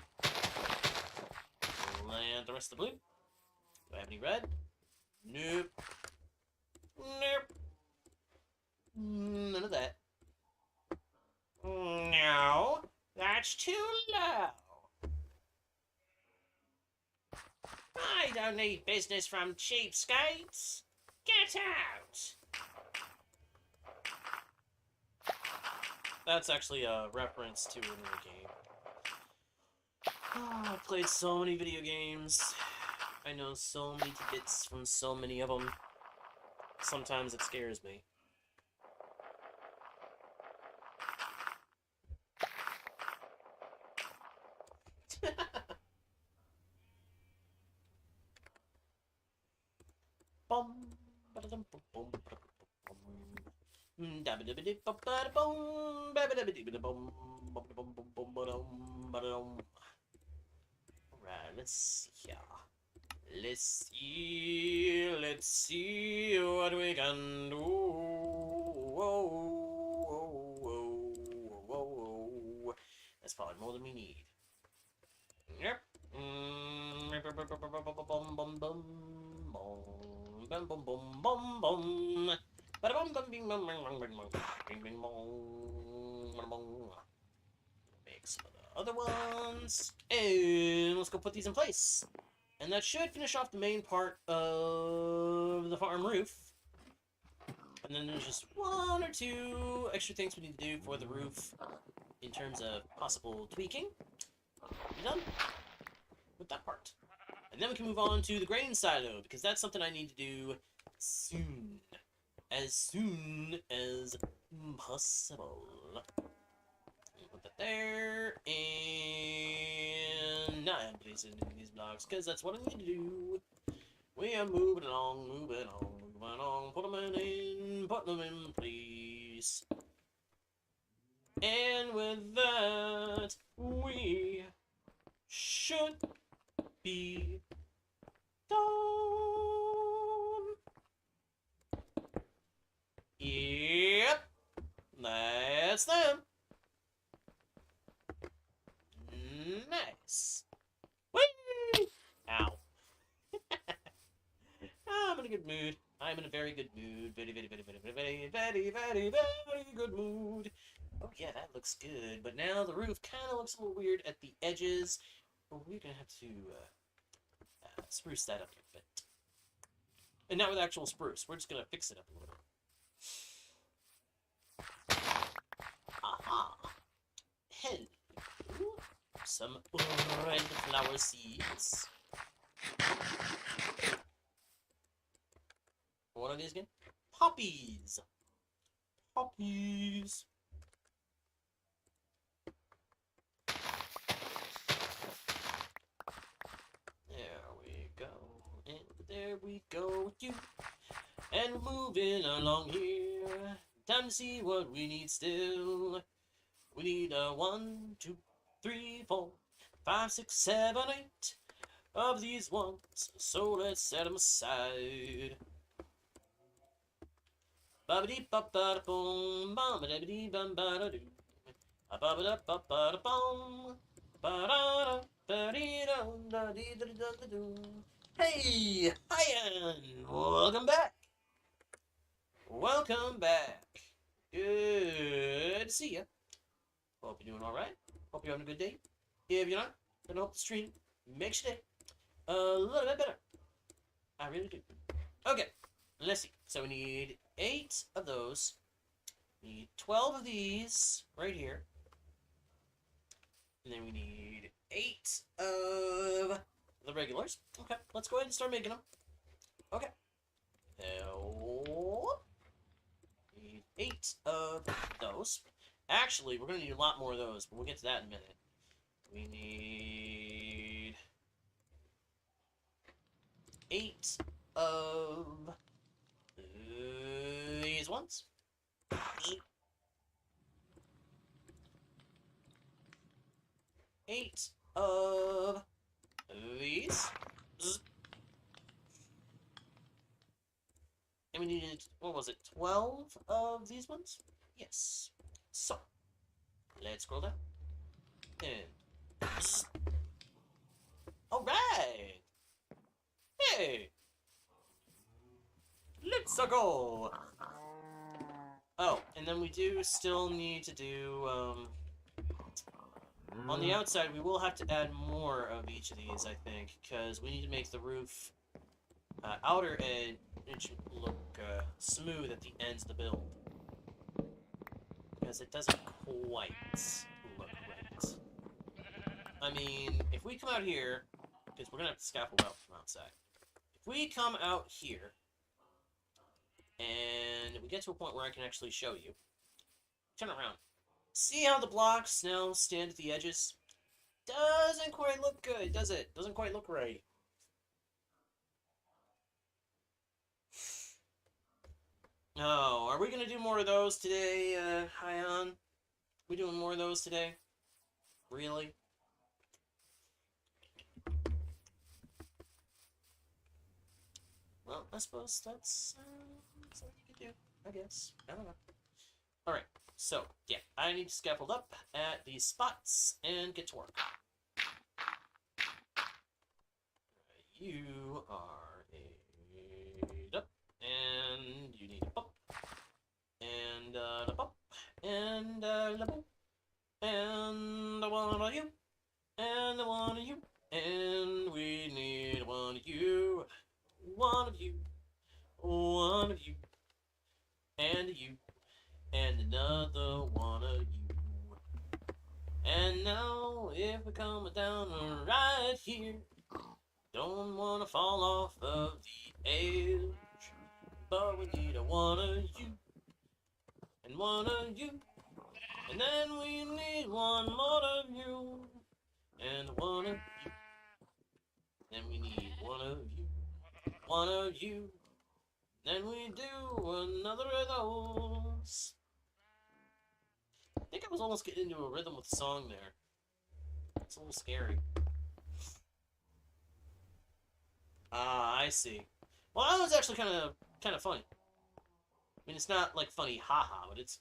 And the rest of the blue. Do I have any red? Nope. Nope. None of that. No, that's too low. I don't need business from cheapskates. Get out! That's actually a reference to another game. Oh, I've played so many video games. I know so many tidbits from so many of them. Sometimes it scares me. Alright, let's see here. Let's see what we can do. Whoa, whoa, whoa, whoa, whoa. That's probably more than we need. Yep. Make some of the other ones, and let's go put these in place. And that should finish off the main part of the farm roof. And then there's just one or two extra things we need to do for the roof in terms of possible tweaking. We're done with that part. And then we can move on to the grain silo, because that's something I need to do soon. As soon as possible. Put that there, and now I'm placing in these blocks, because that's what I need to do. We are moving along, moving on, put them in, put them in place. And with that, we should be done. Yep, that's them. Nice. Whee! Ow. I'm in a good mood. I'm in a very good mood. Very, very, very, very, very, very, very, very, very good mood. Oh yeah, that looks good. But now the roof kind of looks a little weird at the edges. But we're gonna have to spruce that up a bit. And not with actual spruce. We're just gonna fix it up a little bit. Aha. Hello. Some red flower seeds. What are these again? Poppies. Poppies. There we go. And there we go with you. And moving along here. Time to see what we need still. We need 1, 2, 3, 4, 5, 6, 7, 8 of these ones. So let's set them aside. Ba-ba-dee ba-ba-da-boom, ba-ba-da-ba-dee bum-ba-da-doo. Ba-ba-da-ba-ba-da-boom, ba-da-da-ba-dee-da-da-dee-da-da-da-doo. Hey, hiya, welcome back. Welcome back. Good to see you. Hope you're doing alright. Hope you're having a good day. If you're not, then I hope the stream makes your day a little bit better. I really do. Okay, let's see. So we need 8 of those. We need 12 of these right here. And then we need 8 of the regulars. Okay, let's go ahead and start making them. Okay. Need 8 of those. Actually, we're going to need a lot more of those, but we'll get to that in a minute. We need 8 of these ones. 8 of these. And we needed, what was it, 12 of these ones? Yes. So, let's scroll down. And alright! Hey! Let's go! Oh, and then we do still need to do, on the outside, we will have to add more of each of these, I think, because we need to make the roof outer edge look smooth at the ends of the build. Because it doesn't quite look right. I mean, if we come out here, because we're going to have to scaffold out from outside. If we come out here, and we get to a point where I can actually show you, turn around. See how the blocks now stand at the edges? Doesn't quite look good, does it? Doesn't quite look right. Oh, are we going to do more of those today, Hyon? We doing more of those today? Really? Well, I suppose that's something you can do, I guess. I don't know. Alright, so, yeah, I need to scaffold up at these spots and get to work. You are a up, and you need a up, and a up, and a up, and one of you, and one of you, and we need one of you, one of you, one of you, and you, and another one of you. And now, if we come down right here, don't want to fall off of the edge, but we need a one of you, and one of you, and then we need one more of you, and one of you, then we need one of you, one of you, then we do another of those. I think I was almost getting into a rhythm with the song there. It's a little scary. Ah, I see. Well, that was actually kind of funny. I mean, it's not like funny haha, but it's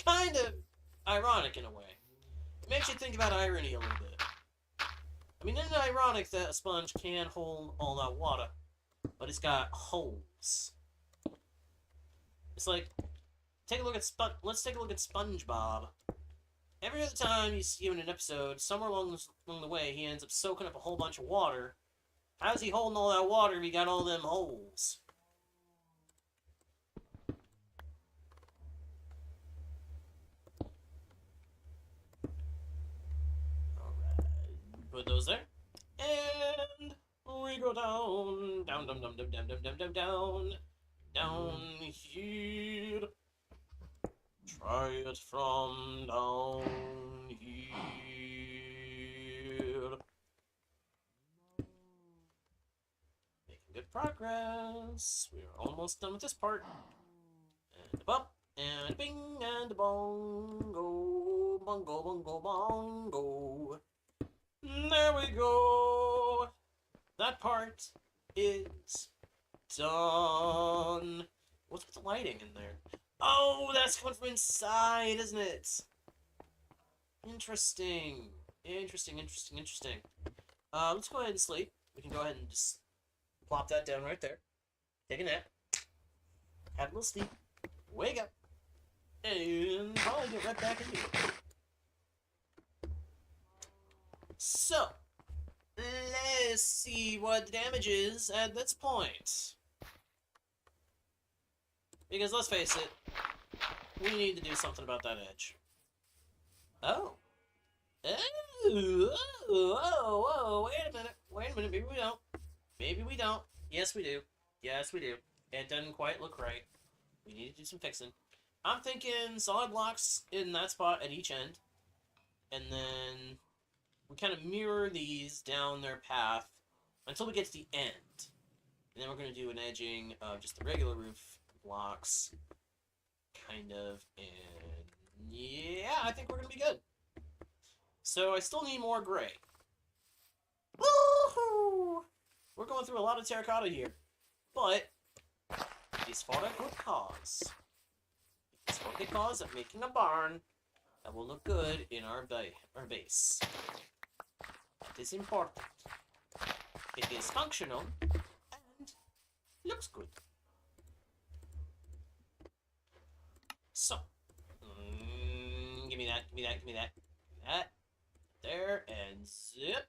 kind of ironic in a way. It makes you think about irony a little bit. I mean, isn't it ironic that a sponge can hold all that water, but it's got holes? It's like, take a look at let's take a look at SpongeBob. Every other time you see him in an episode, somewhere along the way, he ends up soaking up a whole bunch of water. How's he holding all that water if he got all them holes? Alright. Put those there. And we go down. Down, down, down, down, down, down, down, down. Down here. Try it from down here. Good progress. We're almost done with this part. And up, and bing, and bongo, bongo, bongo, bongo. There we go. That part is done. What's with the lighting in there? Oh, that's coming from inside, isn't it? Interesting. Interesting, interesting, interesting. Let's go ahead and sleep. We can go ahead and just plop that down right there. Take a nap. Have a little sleep. Wake up. And probably get right back into it. So, let's see what the damage is at this point. Because let's face it, we need to do something about that edge. Oh. Oh, whoa, wait a minute, maybe we don't. Maybe we don't. Yes, we do. Yes, we do. It doesn't quite look right. We need to do some fixing. I'm thinking solid blocks in that spot at each end. And then we kind of mirror these down their path until we get to the end. And then we're going to do an edging of just the regular roof blocks. Kind of. And yeah, I think we're going to be good. So I still need more gray. Woohoo! We're going through a lot of terracotta here, but it's for a good cause. It's for the cause of making a barn that will look good in our base. That is important. It is functional and looks good. Give me that. Give me that. Give me that. That. There. And zip.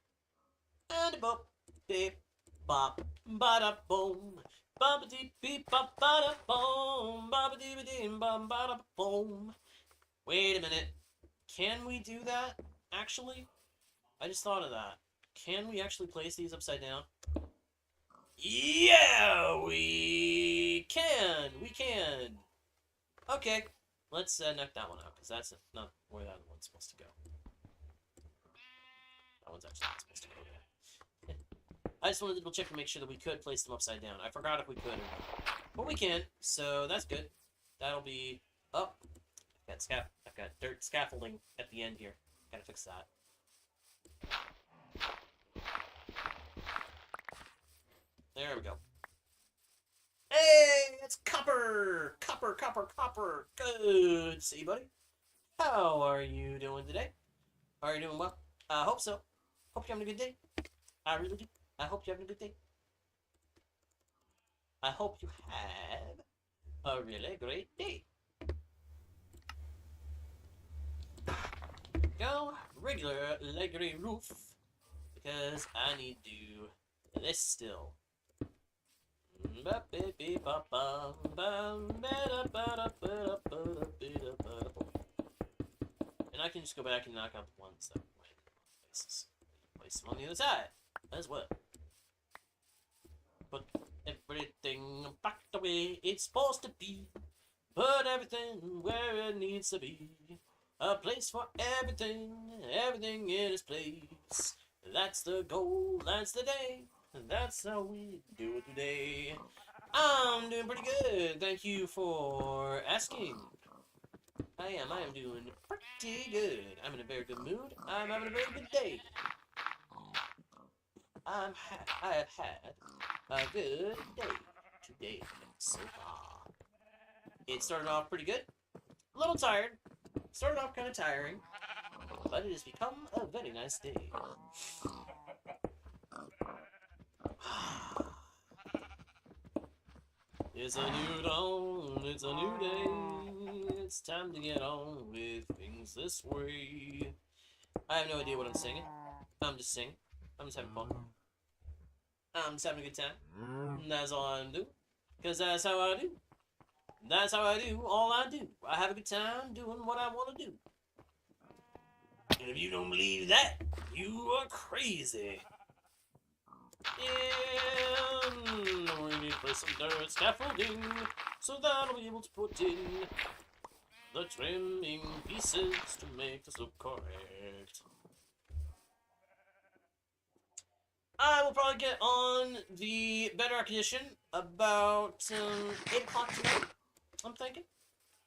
And a boop. Beep. Bop. Ba-da boom. Ba-ba-dee beep. Ba-ba-da boom. Ba-ba-dee-ba-dee. Ba-ba-da boom. Wait a minute. Can we do that? Actually? I just thought of that. Can we actually place these upside down? Yeah, we can. We can. Okay. Let's knock that one out, because that's not where that one's supposed to go. That one's actually not supposed to go there. I just wanted to double check to make sure that we could place them upside down. I forgot if we could or not. But we can, so that's good. That'll be up. I've got dirt scaffolding at the end here. Gotta fix that. There we go. Hey, it's Copper! Copper, Copper, Copper! Good to see you, buddy. How are you doing today? Are you doing well? I hope so. Hope you're having a good day. I really do. I hope you're having a good day. I hope you have a really great day. Go regular leggedy roof, because I need to do this still. And I can just go back and knock out the ones that place them on the other side as well. Put everything back the way it's supposed to be. Put everything where it needs to be. A place for everything, everything in its place. That's the goal, that's the day, and that's how we do it today. I'm doing pretty good, thank you for asking. I am doing pretty good. I'm in a very good mood. I'm having a very good day. I have had a good day today so far. It started off pretty good. A little tired. Started off kind of tiring, but it has become a very nice day. It's a new dawn, it's a new day. It's time to get on with things this way. I have no idea what I'm singing. I'm just singing. I'm just having fun. I'm just having a good time. And that's all I'm doing. Because that's how I do. That's how I do all I do. I have a good time doing what I want to do. And if you don't believe that, you are crazy. And we need to place some dirt scaffolding so that I'll be able to put in the trimming pieces to make this look correct. I will probably get on the Bedrock Edition about 8 o'clock tonight, I'm thinking.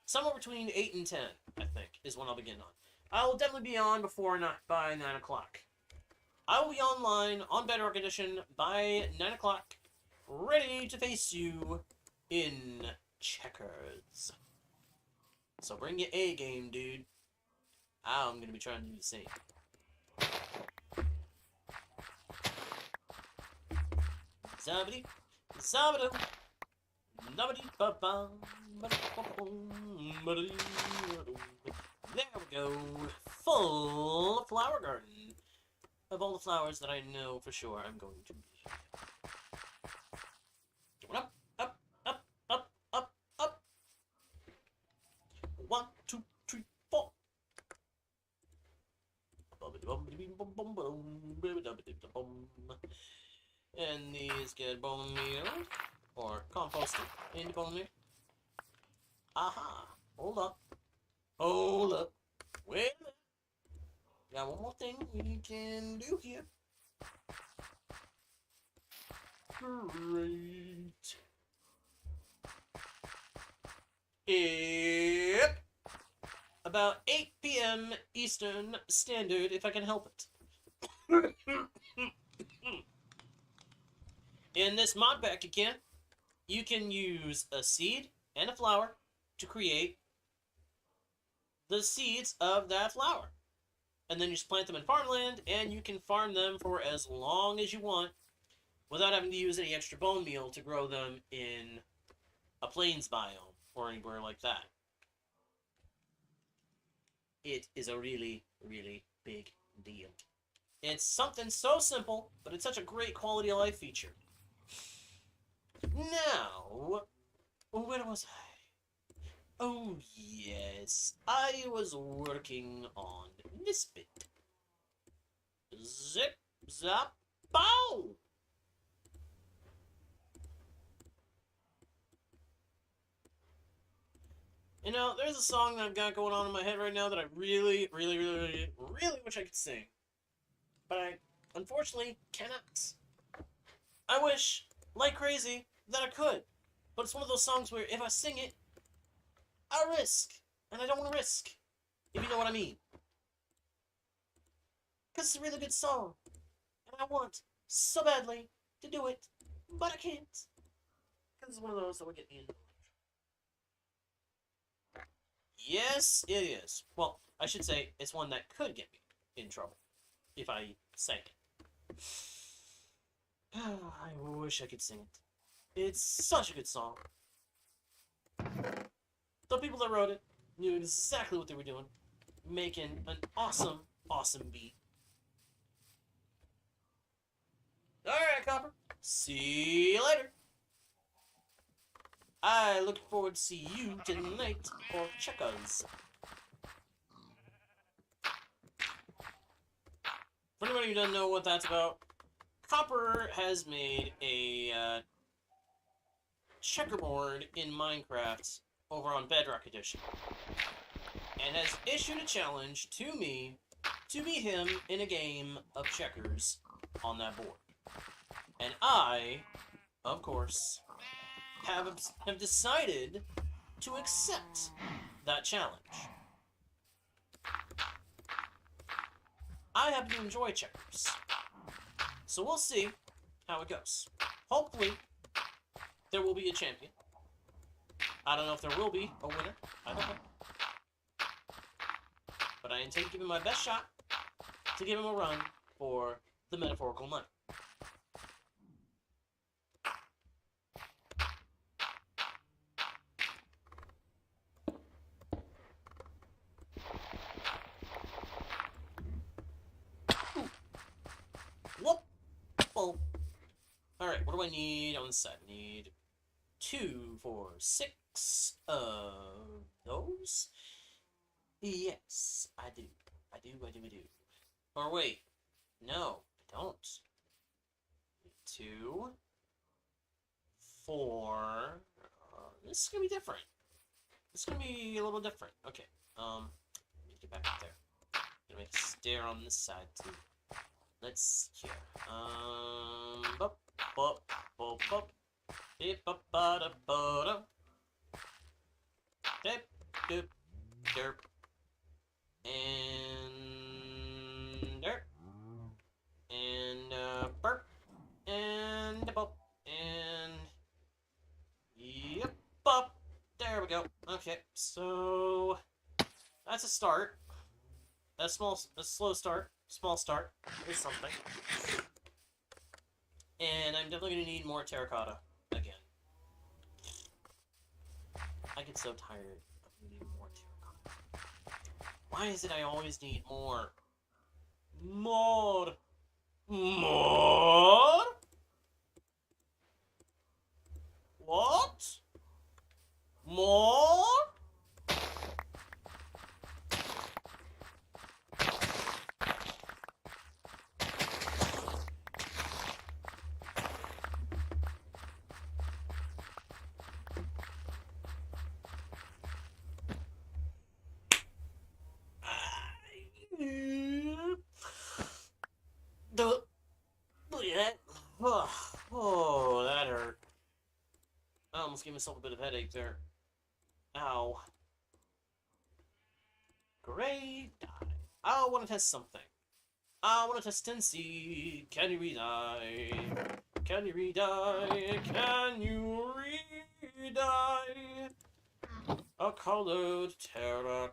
Somewhere between 8 and 10, I think, is when I'll be getting on. I will definitely be on by 9 o'clock. I will be online on Bedrock Edition by 9 o'clock, ready to face you in checkers. So bring your A game, dude. I'm going to be trying to do the same. Zombie, zombie, zombie, ba-bum, ba-da-ba-boom, there we go. Full flower garden of all the flowers that I know for sure I'm going to be. Going up, up, up, up, up, up. 1, 2, 3, 4. And these get bone meal or composted into bone meal. Aha! Hold up. Hold up. Wait a minute. Got one more thing we can do here. Great. Yep. About 8 p.m. Eastern Standard, if I can help it. In this mod pack, you can use a seed and a flower to create the seeds of that flower. And then you just plant them in farmland, and you can farm them for as long as you want without having to use any extra bone meal to grow them in a plains biome or anywhere like that. it is a really, really big deal. It's something so simple, but it's such a great quality of life feature. Now, where was I? Oh, yes, I was working on this bit. Zip, zap, bow! You know, there's a song that I've got going on in my head right now that I really, really, really, really wish I could sing. But I, unfortunately, cannot. I wish, like crazy, that I could. But it's one of those songs where if I sing it, I risk. And I don't want to risk. If you know what I mean. Because it's a really good song. And I want so badly to do it. But I can't. Because it's one of those that would get me in. Yes, it is. Well, I should say it's one that could get me in trouble if I sang it. I wish I could sing it. It's such a good song. The people that wrote it knew exactly what they were doing, making an awesome, awesome beat. Alright, Copper. See you later. I look forward to see you tonight for checkers. For anybody who doesn't know what that's about, Copper has made a checkerboard in Minecraft over on Bedrock Edition, and has issued a challenge to me to beat him in a game of checkers on that board. And I, of course, have decided to accept that challenge. I happen to enjoy checkers, so we'll see how it goes. Hopefully, there will be a champion. I don't know if there will be a winner. I don't know. But I intend to give him my best shot to give him a run for the metaphorical money. Whoop! Oh. Alright, what do I need on this side? I need 2, 4, 6 of those? Yes, I do. I do. Or wait, no, I don't. 2, 4. This is gonna be different. This is gonna be a little different. Okay. Let me get back up there. Gonna make a stair on this side too. Let's see here. Bup, bup, bup, bup. Dip, bup, ba, da, ba, da. Dip, dip, derp. And dirt. And burp. And a bump. And yep, up. There we go. Okay, so that's a start. A slow start. Small start is something. And I'm definitely gonna need more terracotta again. I get so tired of needing more terracotta. Why is it I always need more? More. What? More? Look at that. Oh, that hurt. I almost gave myself a bit of headache there. Ow. Great die. I want to test something. I want to test and see. Can you re-die? Can you re-die? Can you re-die? A colored terracotta.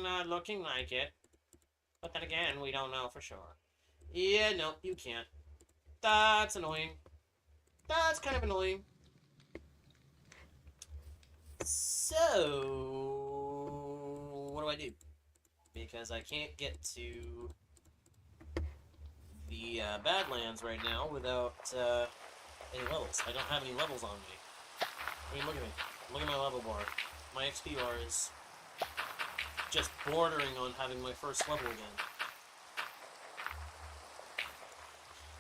Not looking like it. But then again, we don't know for sure. Yeah, no, you can't. That's annoying. That's kind of annoying. So, what do I do? Because I can't get to the Badlands right now without any levels. I don't have any levels on me. I mean, look at me. Look at my level bar. My XP bar is just bordering on having my first level again.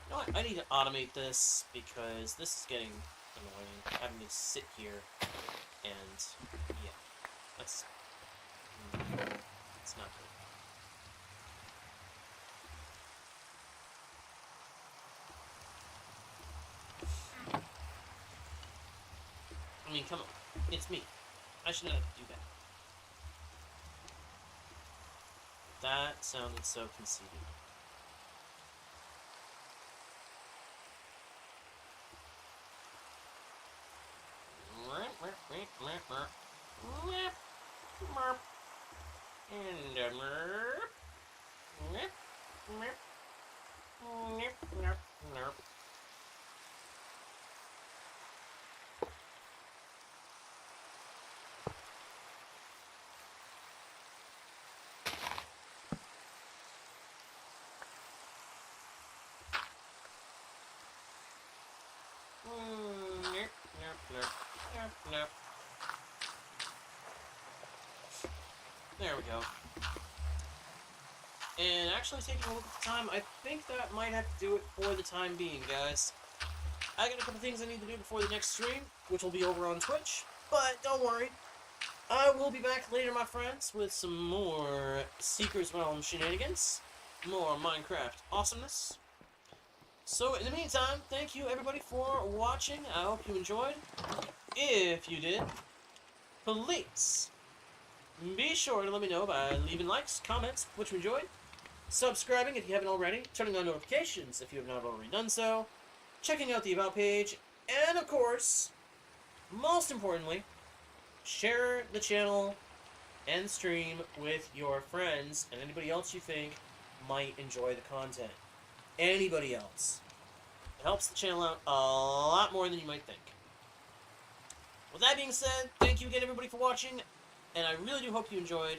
You know what? I need to automate this because this is getting annoying. Having to sit here and yeah, that's it's not good. I mean, come on, it's me. I should not do that. That sounded so conceited. There we go. And actually taking a look at the time, I think that might have to do it for the time being, guys. I got a couple things I need to do before the next stream, which will be over on Twitch, but don't worry. I will be back later, my friends, with some more Seeker's Realm shenanigans, more Minecraft awesomeness. So, in the meantime, thank you everybody for watching. I hope you enjoyed. If you did, please be sure to let me know by leaving likes, comments, what you enjoyed, subscribing if you haven't already, turning on notifications if you have not already done so, checking out the About page, and of course, most importantly, share the channel and stream with your friends and anybody else you think might enjoy the content. Anybody else. It helps the channel out a lot more than you might think. With that being said, thank you again everybody for watching, and I really do hope you enjoyed.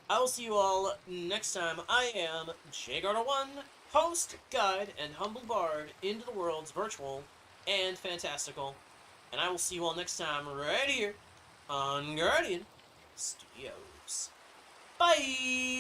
I will see you all next time. I am JGuard1, host, guide, and humble bard into the world's virtual and fantastical. And I will see you all next time right here on Guardian Studios. Bye!